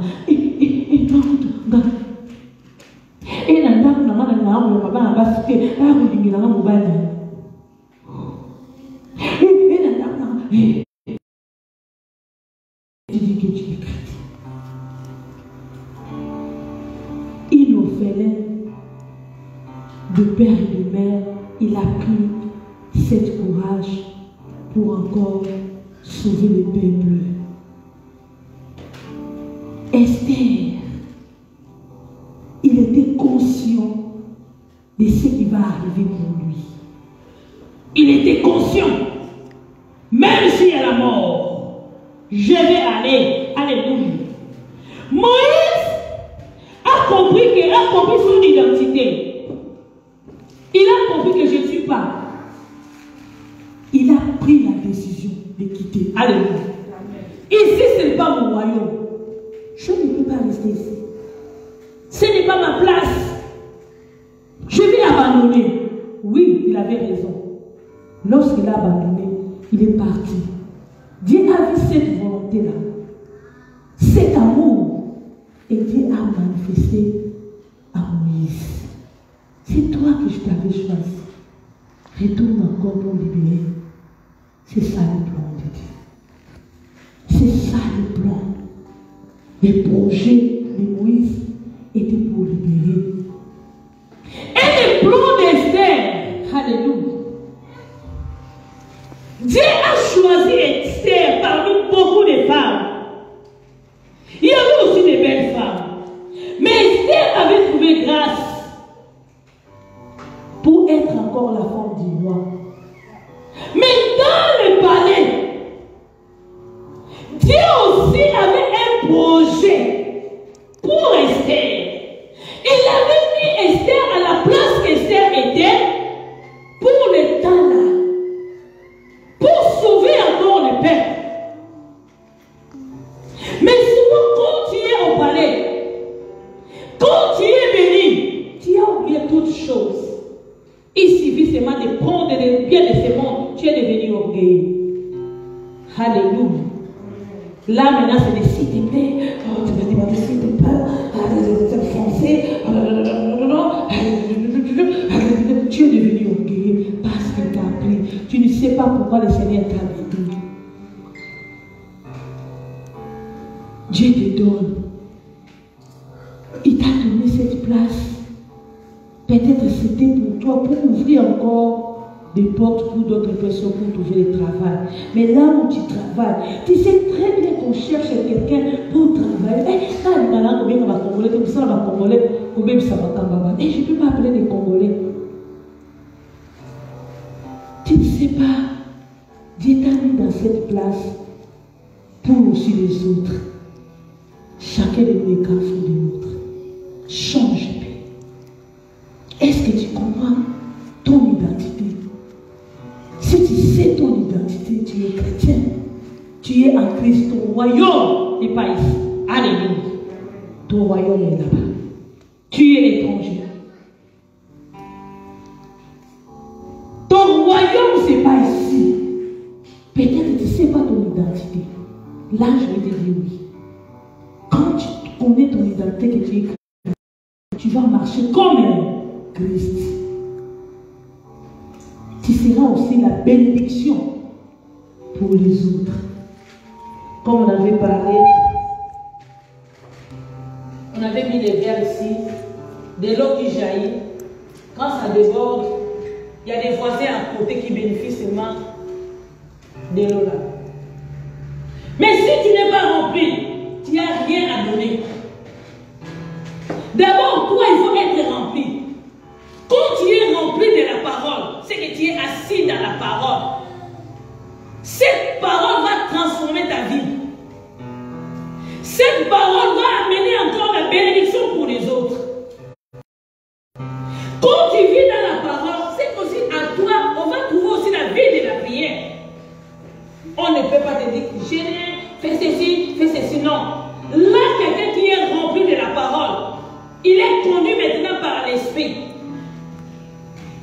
Na ndaku na mana na amu baba na basuke. Ba ko dingila na mobali. Na ndaku na. Il orphelin de père et de mère, il a pris cette courage pour encore sauver le peuple. Esther, il était conscient de ce qui va arriver pour lui. Il était conscient, même s'il y a la mort, je vais aller. Alléluia. Moïse a compris son identité. Il a compris que je ne suis pas. Il a pris la décision de quitter. Alléluia. Ici, ce n'est pas mon royaume. Je ne peux pas rester ici. Ce n'est pas ma place. Je vais abandonner. Oui, il avait raison. Lorsqu'il a abandonné, il est parti. Dieu a vu cette volonté-là, cet amour, et Dieu a manifesté à Moïse. C'est toi que je t'avais choisi. Retourne encore pour libérer. C'est ça le plan de Dieu. C'est ça le plan. Le projet de Moïse était pour libérer. Et le plan d'Esther, alléluia. Dieu a choisi Esther parmi beaucoup de femmes. Il y avait aussi de belles femmes. Mais Esther avait trouvé grâce pour être encore la femme du roi. Mais dans le palais, Dieu aussi avait un projet pour Esther. Il avait mis Esther à la place qu'Esther était pour le temps là, pour sauver encore le peuple. Mais souvent, quand tu es au palais, quand tu es béni, tu as oublié toutes choses. Ici, suffit seulement de prendre le bien de ce monde, tu es devenu orgueilleux. Alléluia. Là maintenant c'est des s'il te plaît, oh, tu vas demander s'il te plaît, français, tu es devenu orgueilleux parce qu'il t'a appris. Tu ne sais pas pourquoi le Seigneur t'a appris. Dieu te donne. Il t'a donné cette place. Peut-être c'était pour toi, pour ouvrir encore des portes pour d'autres personnes, pour trouver le travail. Mais là où tu travailles, tu sais très bien qu'on cherche quelqu'un pour travailler. Et je ne peux pas appeler les Congolais. Tu ne sais pas. Dieu t'a mis dans cette place pour aussi les autres. Chacun de nous est garçons de l'autre. Change. Est-ce que tu comprends ton identité? Si tu sais ton identité, tu es chrétien. Tu es en Christ. Ton royaume n'est pas ici. Alléluia. Ton royaume est là-bas. Tu es étranger. Ton royaume, ce n'est pas ici. Peut-être que tu ne sais pas ton identité. Là, je vais te dire oui. Quand tu connais ton identité, que tu es chrétien, tu vas marcher comme un Christ. Tu seras aussi la bénédiction pour les autres. Comme on avait parlé, on avait mis les verres ici, de l'eau qui jaillit. Quand ça déborde, il y a des voisins à côté qui bénéficient seulement de l'eau là. Mais si tu n'es pas rempli, tu n'as rien à donner. D'abord, toi, il faut être rempli. Quand tu es rempli de la parole, c'est que tu es assis dans la parole. Cette parole va transformer ta vie. Cette parole va amener encore la bénédiction pour les autres. Quand tu vis dans la parole, c'est qu'aussi à toi, on va trouver aussi la vie de la prière. On ne peut pas te dire, fais ceci, non. Là, quelqu'un qui est rempli de la parole, il est conduit maintenant par l'esprit.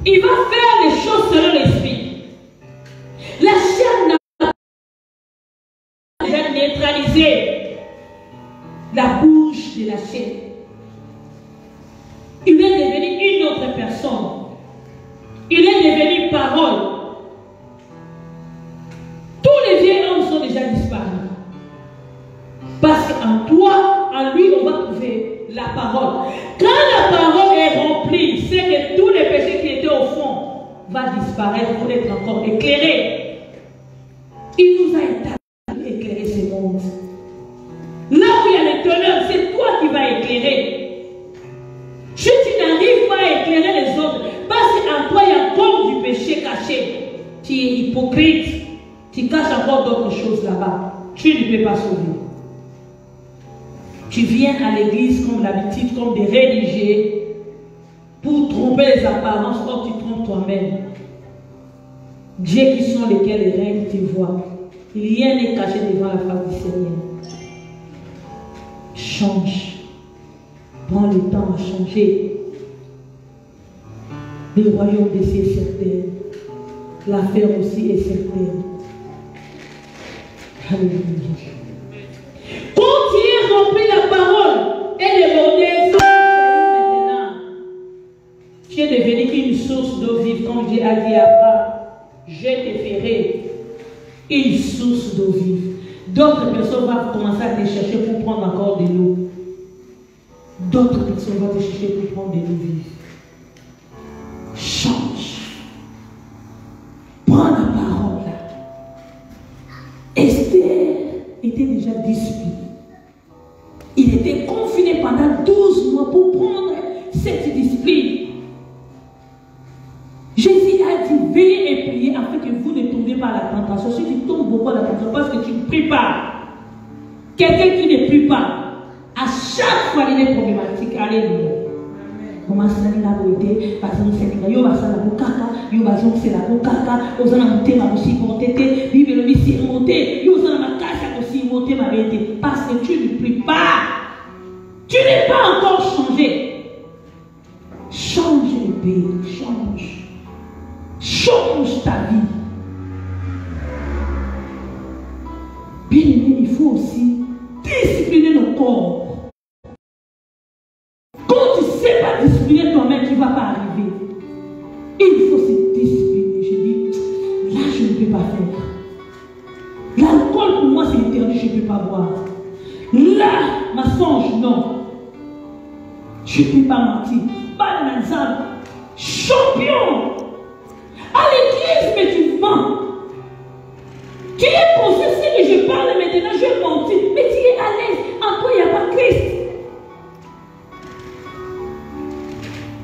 Il va faire les choses selon l'esprit. La chair n'a pas déjà neutralisé la bouche de la chair. Il est devenu une autre personne. Il est devenu parole. Tous les vieils hommes sont déjà disparus. Parce qu'en toi, en lui, on va trouver la parole. Quand la parole est remplie, c'est que tous les péchés qui étaient au fond vont disparaître pour être encore éclairés. Il nous a établi éclairer ce monde. Là où il y a les ténèbres, c'est toi qui vas éclairer. Si tu n'arrives pas à éclairer les autres, parce qu'en toi il y a encore du péché caché, tu es hypocrite, tu caches encore d'autres choses là-bas. Tu ne peux pas sauver. Tu viens à l'église comme d'habitude, comme des religieux, pour tromper les apparences, or tu trompes toi-même. Dieu qui sont lesquels règnent, tu vois. Rien n'est caché devant la face du Seigneur. Change. Prends le temps à changer. Le royaume de cieux est certain. L'affaire aussi est certaine. Alléluia. Quand tu es rempli de la parole et le modèle maintenant, tu es devenu une source d'eau vive, comme Dieu a dit à Abraham, je te ferai une source d'eau vive. D'autres personnes vont commencer à te chercher pour prendre encore de l'eau. D'autres personnes vont te chercher pour prendre de l'eau vive. Change. Prends la parole là. Esther était déjà disciplinée. Il était confiné pendant 12 mois pour prendre cette discipline. Jésus a dit, veillez et priez afin que vous ne tombiez pas à la tentation. Si tu tombes beaucoup à la tentation, parce que tu ne pries pas. Quelqu'un qui ne prie pas, à chaque fois il est problématique. Alléluia. Comment ça n'a pas été? Parce que c'est yo va ça la bokaka, yo va ça c'est la bokaka, yo ça na monter ma aussi monter, vivre le misi monter, yo ça na ma cache aussi monter ma bête. Parce que tu ne pries pas. Tu n'es pas encore changé. Change le pays, change. change ta vie. Bien aimé, il faut aussi discipliner nos corps. Quand tu ne sais pas discipliner toi-même, tu ne vas pas arriver. Il faut se discipliner. Je dis, là je ne peux pas faire. L'alcool pour moi c'est interdit, je ne peux pas boire. Là, ma songe, non. Je ne peux pas mentir. Pas de exemple. Champion. À l'église, mais tu mens. Tu es possessé et je parle maintenant, je mentir. Mais tu es à l'aise. En toi, il n'y a pas Christ.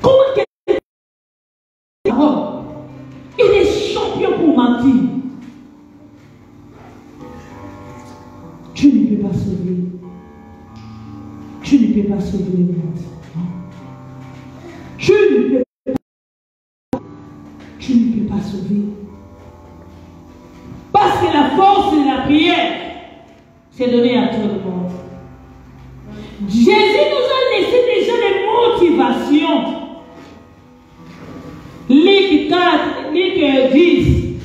Comment quelqu'un il est champion pour mentir. Tu ne peux pas sauver. Tu ne peux pas sauver le monde. Tu ne peux pas. Tu ne peux pas sauver. Parce que la force de la prière, c'est donné à tout le monde. Jésus nous a laissé déjà les motivations. Luc 4, Luc 10,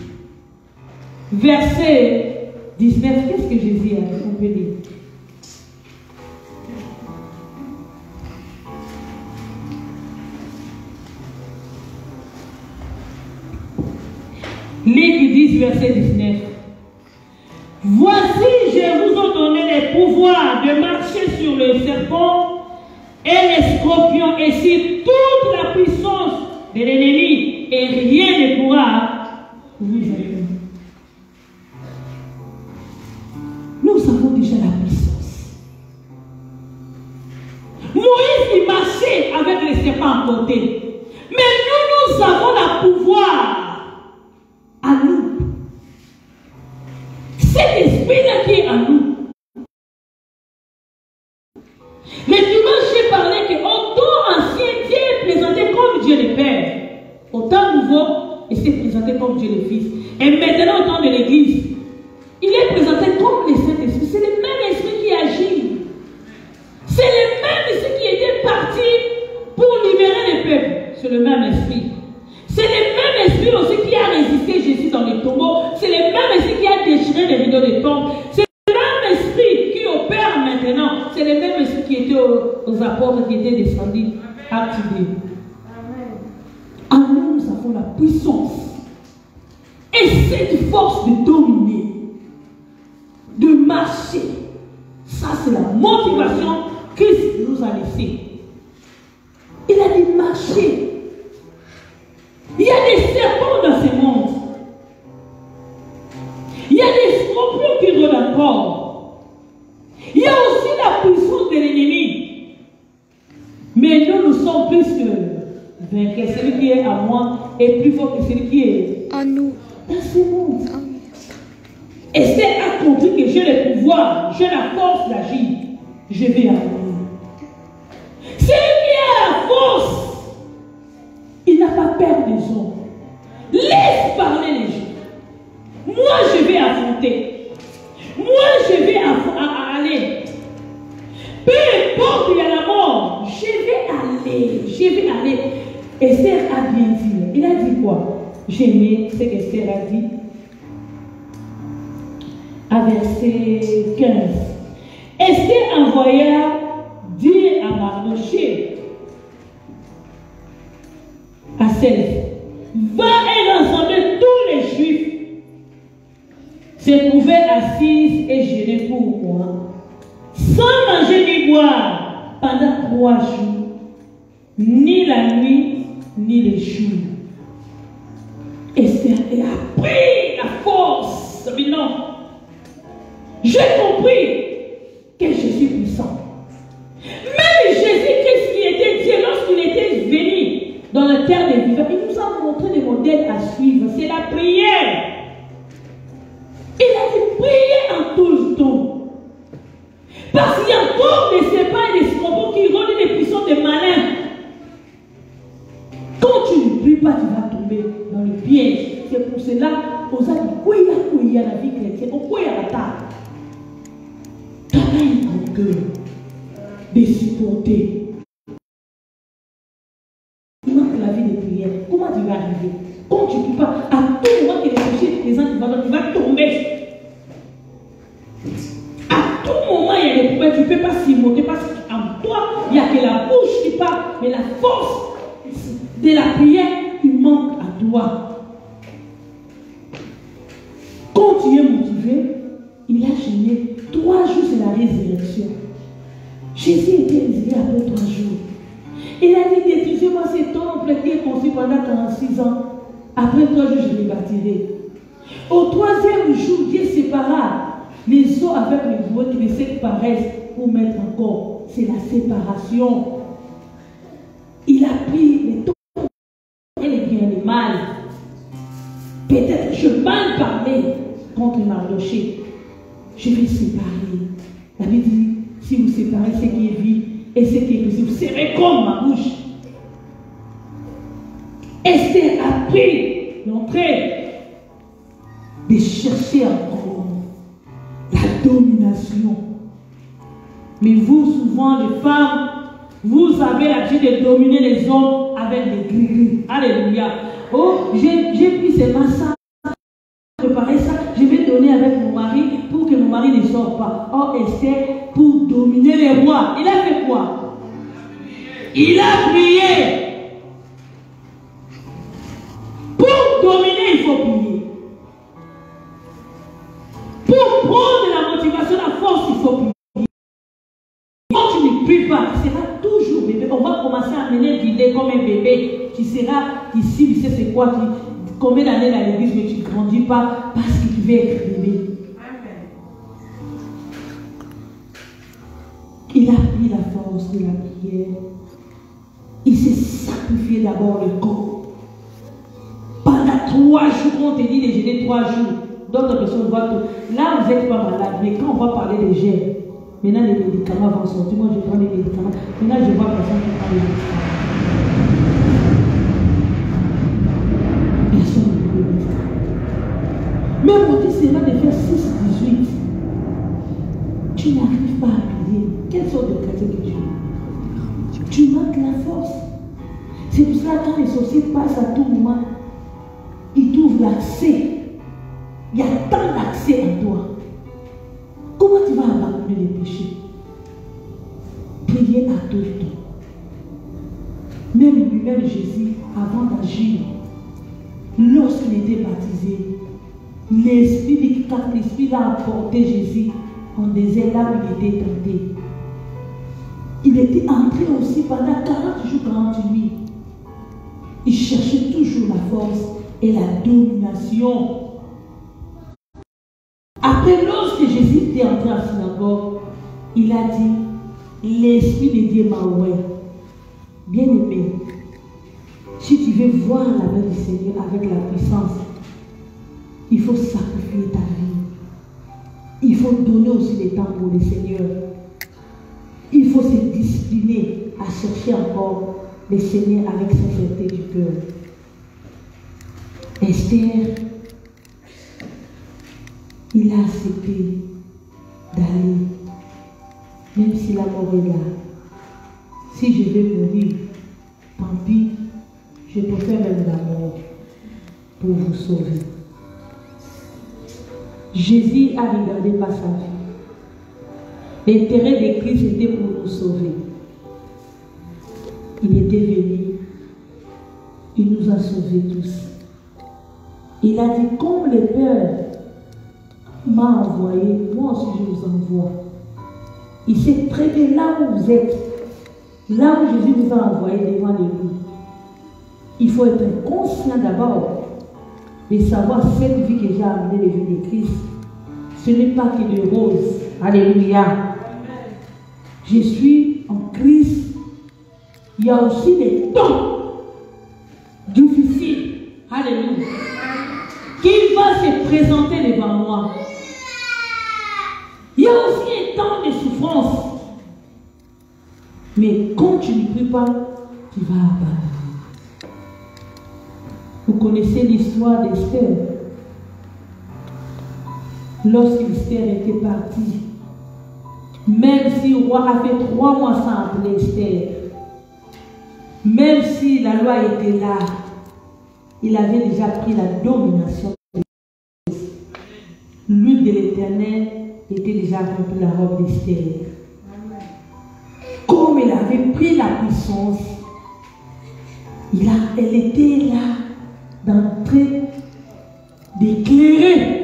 verset 19. Qu'est-ce que Jésus a dit? On peut dire. Luc 10, verset 19. Voici, je vous ai donné les pouvoirs de marcher sur le serpent et les scorpions et sur toute la puissance de l'ennemi, et rien ne pourra vous arrêter. Nous avons déjà la puissance. Moïse, il marchait avec les serpents à côté. Mais nous avons le pouvoir à nous. Cet esprit-là qui est en nous. Le dimanche, j'ai parlé que autant ancien, Dieu est présenté comme Dieu le Père. Autant nouveau, il s'est présenté comme Dieu le Fils. Et maintenant, au temps de l'Église, il est présenté comme le Saint-Esprit. C'est le même esprit qui agit. C'est le même esprit qui était parti pour libérer le peuple. C'est le même esprit. C'est le même esprit aussi qui a résisté Jésus dans les tombeaux. C'est le même esprit qui a déchiré les rideaux des tombes. C'est le même esprit qui opère maintenant. C'est le même esprit qui était aux apôtres, qui était descendu, activé. En nous, nous avons la puissance. Et cette force de dominer, de marcher, ça c'est la motivation que Christ nous a laissée. Il a dit marcher. Il y a des serpents dans ce monde. Il y a des scorpions qui rôdent encore. Il y a aussi la puissance de l'ennemi. Mais nous, nous sommes plus que vainqueurs. Celui qui est à moi est plus fort que celui qui est en nous. Dans ce monde. Esther a compris que j'ai le pouvoir, j'ai la force d'agir. Je vais agir. Celui qui a la force, il n'a pas peur des hommes. Laisse parler les gens. Moi, je vais affronter. Moi, je vais aller. Peu importe, il y a la mort. Je vais aller. Je vais aller. Esther a bien dit. Il a dit quoi? J'aimais ce qu'Esther a dit. À verset 15. Esther envoya dire à Mardochée, à celle, va et rassemble tous les Juifs se trouvaient assises et jeûner pour moi, sans manger ni boire pendant 3 jours, ni la nuit, ni les jours. Esther a pris la force. Mais non, j'ai compris que je suis puissant. Même Jésus-Christ qui était Dieu, lorsqu'il était venu dans la terre des vivants, il nous a montré des modèles à suivre. C'est la prière. Il a dit prier en tout le temps. Parce qu'il y a encore des serpents et des scorpions qui rôdent des puissants des malins. Quand tu ne pries pas, tu vas tomber dans le piège. C'est pour cela qu'on a dit la vie chrétienne. On peut y aller à la table. Tu as un cœur de supporter. Comment la vie de prière, comment tu vas arriver? Quand tu ne pries pas, à tout moment que les péchés est présent, tu vas tomber. À tout moment, il y a des problèmes, tu ne peux pas s'y monter parce qu'en toi, il n'y a que la bouche qui parle, mais la force de la prière, il manque à toi. Quand tu es motivé, il a jeûné 3 jours, c'est la résurrection. Jésus était résurrecté après 3 jours. Il a dit, détruisez-moi ce temple qui est construit pendant 46 ans. Après 3 jours, je les bâtirai. Au 3e jour, Dieu sépara les eaux avec les bois qui les séparent pour mettre encore. C'est la séparation. Il a pris les temps et les biens, les mal. Peut-être je mal parlé contre Mardoché. Je vais séparer. La Bible dit, si vous séparez ce qui est vie et ce qui est possible, vous serez comme ma bouche. Esther a pris l'entrée de chercher encore la domination. Mais vous, souvent, les femmes, vous avez l'habitude de dominer les hommes avec des gris. Alléluia. Oh, j'ai pris ces massas, préparé ça, je vais donner avec mon mari pour que mon mari ne sorte pas. Oh, Esther, pour dominer les rois, il a fait quoi? Il a prié. Pour dominer, il faut prier. Pour prendre la motivation, la force, il faut prier. Quand tu ne pries pas, tu seras toujours bébé. On va commencer à mener l'idée comme un bébé. Tu seras ici, tu sais c'est quoi, combien d'années dans l'église, mais tu ne grandis pas parce que tu veux être bébé. Il a pris la force de la prière. Il s'est sacrifié d'abord le corps. Pendant 3 jours, on te dit de jeûner 3 jours. D'autres personnes voient que là, vous n'êtes pas malade. Mais quand on va parler des gènes, maintenant les médicaments vont sortir. Moi, je prends les médicaments. Maintenant, je vois personne qui prend les médicaments. Personne ne prend les médicaments. Même quand tu seras de faire 6-18, tu n'arrives pas à prier. Quelle sorte de chrétien que tu es? Tu manques la force. C'est pour ça que quand les sorciers passent à tout moment, ils trouvent l'accès. Il y a tant d'accès à toi. Comment tu vas abandonner les péchés? Prier à tout le temps. Même lui-même Jésus, avant d'agir, lorsqu'il était baptisé, l'Esprit dit que quand l'Esprit a apporté Jésus en désert, là où il était tenté, il était entré aussi pendant 40 jours, 40 nuits. Il cherchait toujours la force et la domination. Après, lorsque Jésus était entré en synagogue, il a dit, l'Esprit de Dieu m'a ouvert. Bien-aimé, si tu veux voir la main du Seigneur avec la puissance, il faut sacrifier ta vie. Il faut donner aussi le temps pour le Seigneur. Il faut se discipliner à chercher encore le Seigneur avec sincérité du cœur. Esther, il a accepté d'aller, même si la mort est là. Si je vais mourir, tant pis, je préfère même la mort pour vous sauver. Jésus a regardé par sa vie. L'intérêt de Christ était pour nous sauver. Il était venu, il nous a sauvés tous. Il a dit, comme le Père m'a envoyé, moi aussi je vous envoie. Il sait très bien là où vous êtes, là où Jésus vous a envoyé devant l'église. Il faut être conscient d'abord de savoir cette vie que j'ai amenée de vie de Christ. Ce n'est pas que de roses. Alléluia. Je suis en Christ. Il y a aussi des temps difficiles. Alléluia. Qui va se présenter devant moi. Il y a aussi un temps de souffrance. Mais quand tu ne pries pas, tu vas abandonner. Vous connaissez l'histoire d'Esther. Lorsqu'Esther était partie, même si le roi a fait 3 mois sans appeler Esther, même si la loi était là, il avait déjà pris la domination. L'huile de l'Éternel était déjà remplie la robe d'Esther. Comme il avait pris la puissance, elle était là, dans train d'éclairer.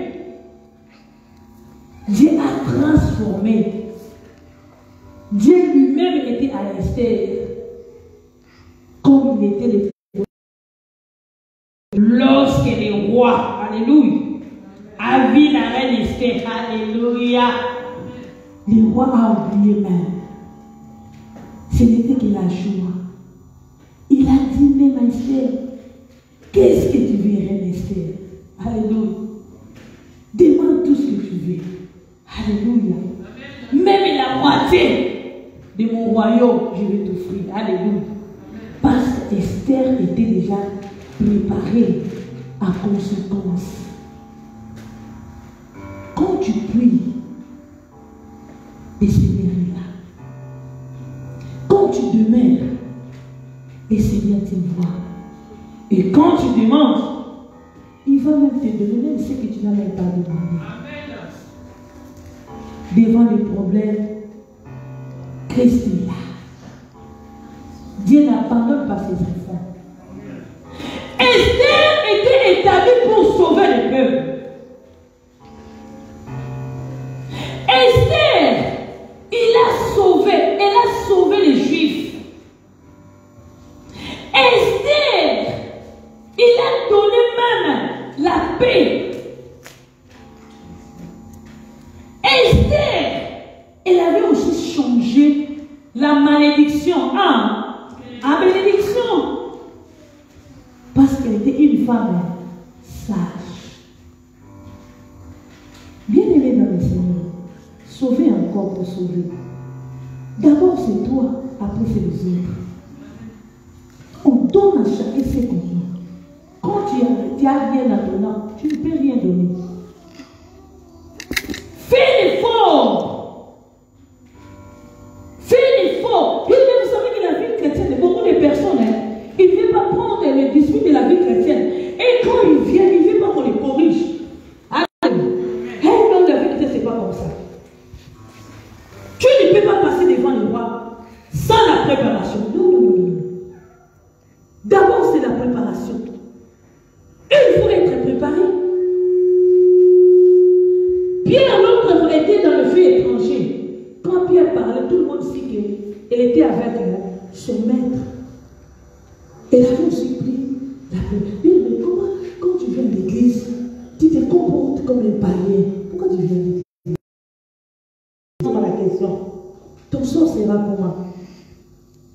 Dieu a transformé. Dieu lui-même était à Esther, comme il était le lorsque le roi, alléluia, a vu la reine Esther, alléluia, le roi a oublié même. Ce n'était que la joie. Il a dit même à Esther, qu'est-ce que tu veux, reine Esther? Alléluia. Demande tout ce que tu veux. Alléluia. Même la moitié de mon royaume, je vais t'offrir. Alléluia. Parce qu'Esther était déjà préparée à conséquence. Quand tu pries, le Seigneur est là. Quand tu demeures, le Seigneur te voit. Et quand tu demandes, il va même te donner même ce que tu n'as même pas demandé. Devant les problèmes, Christ est là. Dieu n'abandonne pas ses enfants. Esther était établie pour sauver le peuple. Esther, elle a sauvé les Juifs. Esther, il a donné même la paix. Esther, elle avait aussi changé la malédiction en bénédiction. Parce qu'elle était une femme sage. Bien aimée dans le Seigneur, sauver encore pour sauver. D'abord c'est toi, après c'est les autres. On donne à chacun ses contenus. Quand tu as rien à donner, tu ne peux rien donner. Fais l'effort. Fais l'effort. Vous savez que la vie chrétienne, beaucoup de personnes, ils ne veulent pas prendre les disputes de la vie chrétienne. Et quand ils viennent, ils ne veulent pas qu'on les corrige. Non, la vie chrétienne, ce n'est pas comme ça. Tu ne peux pas passer devant le roi sans la préparation. Non. D'abord, c'est la préparation. Il faut être préparé. Pierre, l'autre, était dans le feu étranger. Quand Pierre parlait, tout le monde sait qu'elle était avec son maître. Elle avait aussi pris la paix. Mais comment, quand tu viens à l'église, tu te comportes comme un païen? Pourquoi tu viens à l'église? Dans la question, ton sort sera comment?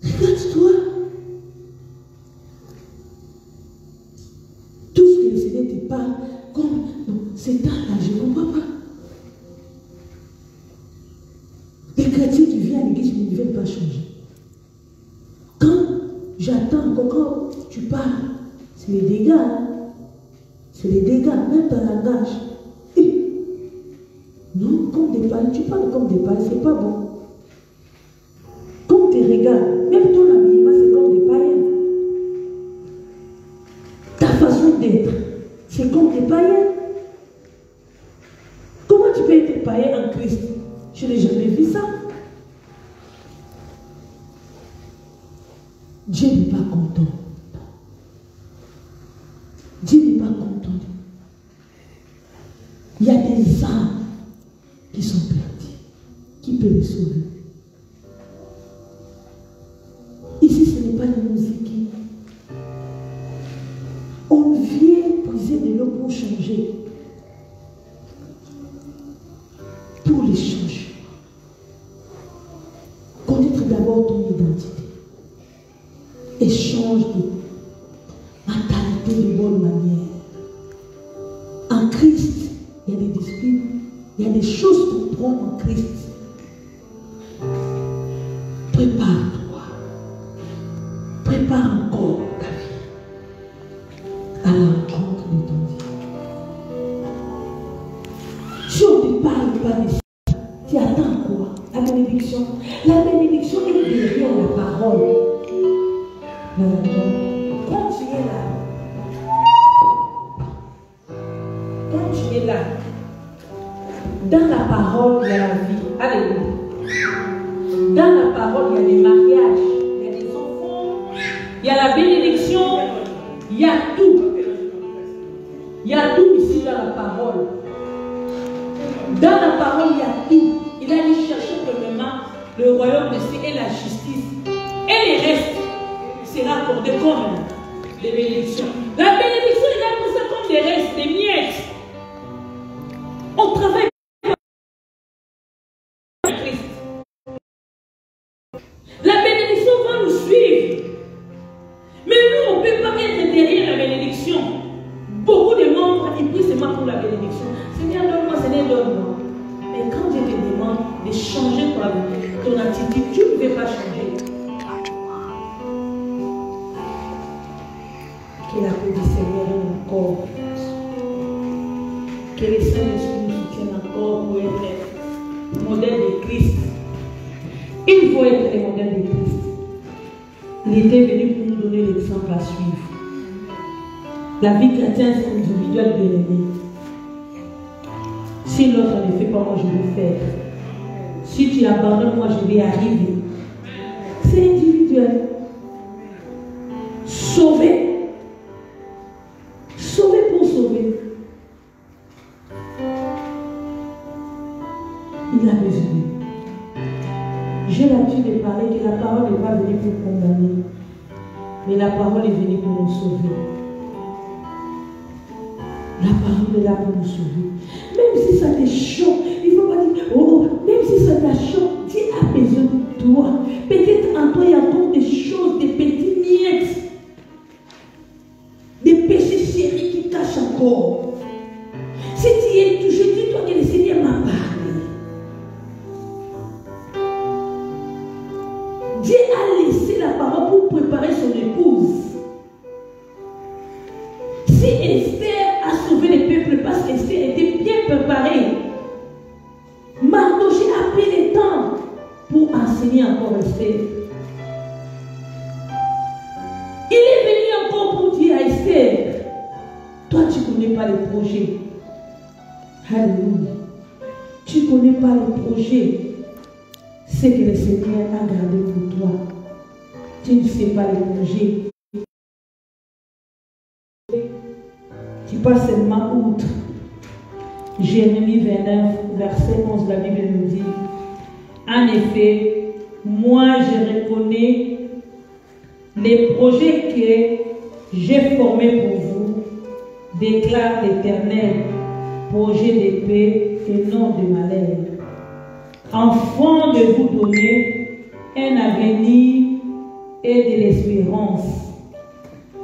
Regarde-toi. Tout ce que le Seigneur te parle, comme c'est temps-là, je ne comprends pas. Les chrétiens qui viennent à l'église ne veulent pas changer. Quand j'attends, quand tu parles, c'est les dégâts. C'est les dégâts, même ton langage. Non, comme des pailles, tu parles comme des pailles, c'est pas bon. Comme tes regards, même ton habillement, c'est comme des païens. Ta façon d'être, c'est comme des païens. Comment tu peux être païen en Christ? Je n'ai jamais vu ça. Dieu n'est pas content. Dieu n'est pas content. Il y a des âmes qui sont perdues. Qui peut les sauver? Ici, ce n'est pas de musique. On vient puiser de l'eau pour changer. Pour les changer. Connaître d'abord ton identité. Échange de mentalité de bonne manière. En Christ, il y a des disputes, il y a des choses qu'on prend en Christ. Prépare-toi. Prépare encore ta vie à la rencontre de ton Dieu. Si on ne te parle pas de ça, tu attends quoi? La bénédiction. La bénédiction est derrière la parole. Quand tu es là, Dans la parole, il y a la vie. Alléluia. Dans la parole, il y a les mariages, il y a les enfants, il y a la bénédiction, il y a tout. Il y a tout ici dans la parole. Dans la parole, il y a tout. Il a dit chercher premièrement le royaume de Dieu et la justice. Et les restes sera accordé comme des bénédictions. La bénédiction, il a pour ça comme des restes, des miettes. On travaille avec Christ. La bénédiction va nous suivre. Mais nous, on ne peut pas être derrière la bénédiction. Beaucoup de membres, ils prient seulement pour la bénédiction. Seigneur, donne-moi, Seigneur, donne-moi. Mais quand Dieu te demande de changer ton attitude, tu ne peux pas changer. Que la paix du Seigneur est encore. Que les Saint-Esprit nous soutiennent encore pour être modèle de Christ. Il faut être les modèles de Christ. Il était venu pour nous donner l'exemple à suivre. La vie chrétienne, c'est individuel bien aimé. Si l'autre ne fait pas, moi je vais faire. Si tu abandonnes, moi je vais arriver. C'est individuel. Sauver. Sauver pour sauver. Il a besoin. J'ai l'habitude de parler que la parole n'est pas venue pour condamner, mais la parole est venue pour nous sauver. La parole est là pour nous sauver. Même si ça te choque, il ne faut pas dire, oh, même si ça te choque, Dieu a besoin de toi. Peut-être en toi, il y a encore des choses, des petits miettes, des péchés chéris qui cachent encore. Si tu es touché, dis-toi que le Seigneur m'a parlé. Dieu a laissé la parole pour préparer son épouse. Si Esther a sauvé le peuple parce qu'Esther était bien préparée, Mardochée a pris le temps pour enseigner encore Esther. Il est venu encore pour dire à Esther, toi tu ne connais pas le projet. Alléluia. Tu ne connais pas le projet. C'est que le Seigneur a gardé pour toi. Tu ne sais pas le projet. Tu passes seulement outre. Jérémie 29, verset 11, la Bible nous dit, en effet, moi je reconnais les projets que j'ai formés pour vous, déclare l'Éternel, projet de paix et non de malheur, afin de vous donner un avenir et de l'espérance.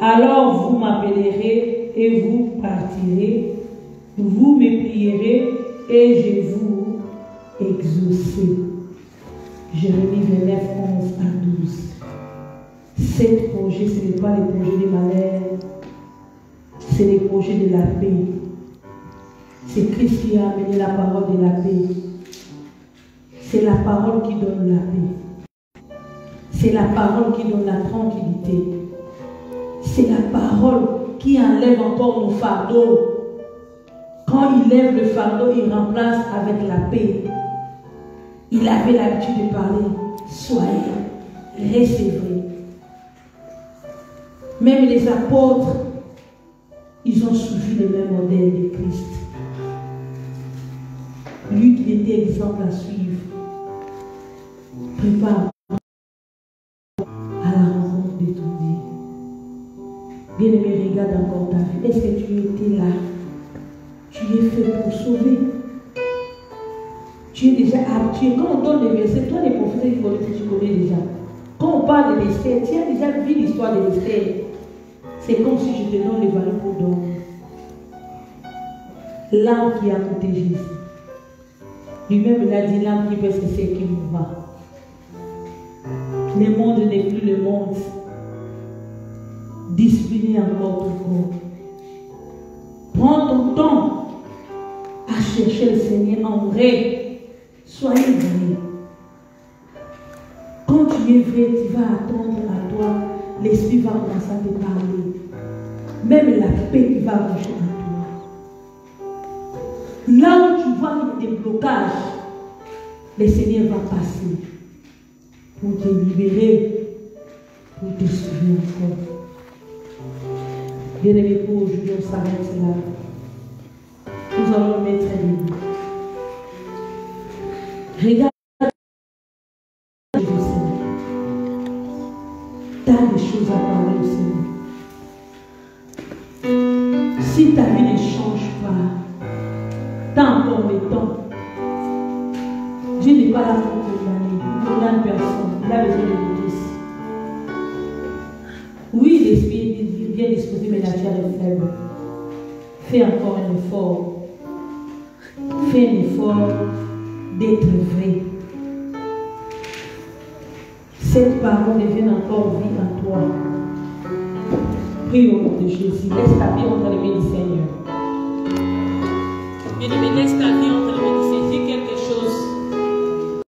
Alors vous m'appellerez et vous partirez, vous me prierez et je vous exaucerai. Jérémie 29, 11 à 12. Ce projet, ce n'est pas le projet de malheur, c'est le projet de la paix. C'est Christ qui a amené la parole de la paix. C'est la parole qui donne la paix. C'est la parole qui donne la tranquillité. C'est la parole qui enlève encore nos fardeaux. Quand il lève le fardeau, il remplace avec la paix. Il avait l'habitude de parler. Soyez, recevez. Même les apôtres, ils ont suivi le même modèle de Christ. Lui qui était exemple à suivre. Prépare à la rencontre de ton Dieu. Bien-aimé, regarde encore ta vie. Est-ce que tu étais là? Tu es fait pour sauver. Tu es déjà habitué. Quand on donne les versets, toi les prophètes, tu connais déjà. Quand on parle de l'Esther, tu as déjà vu l'histoire de l'Esther. C'est comme si je te donne les valeurs pour dormir. L'âme qui a coûté Jésus. Lui-même, il a dit l'âme qui parce que c'est qui nous va. Le monde n'est plus le monde. Discipline encore ton corps. Prends ton temps à chercher le Seigneur en vrai. Soyez vrai. Quand tu es vrai, tu vas attendre à toi. L'Esprit va commencer à te parler. Même la paix qui va marcher en toi. Là où tu vois des blocages, le Seigneur va passer pour te libérer, pour te sauver encore. Bien-aimé, pour aujourd'hui, on s'arrête là. Nous allons mettre un livre. Regarde le Seigneur. Tant de choses à parler au Seigneur. Si ta vie ne change pas, tant encore le temps, Dieu n'est pas là pour condamner. Il ne condamne personne. Il a besoin de nous tous. Oui, l'esprit est bien disposé, mais la chair est faible. Fais encore un effort. Fais un effort d'être vrai. Cette parole devient encore vie en toi. Prie au nom de Jésus. Laisse ta vie entre les mains du Seigneur. Bien-aimé, laisse ta vie entre les mains du Seigneur.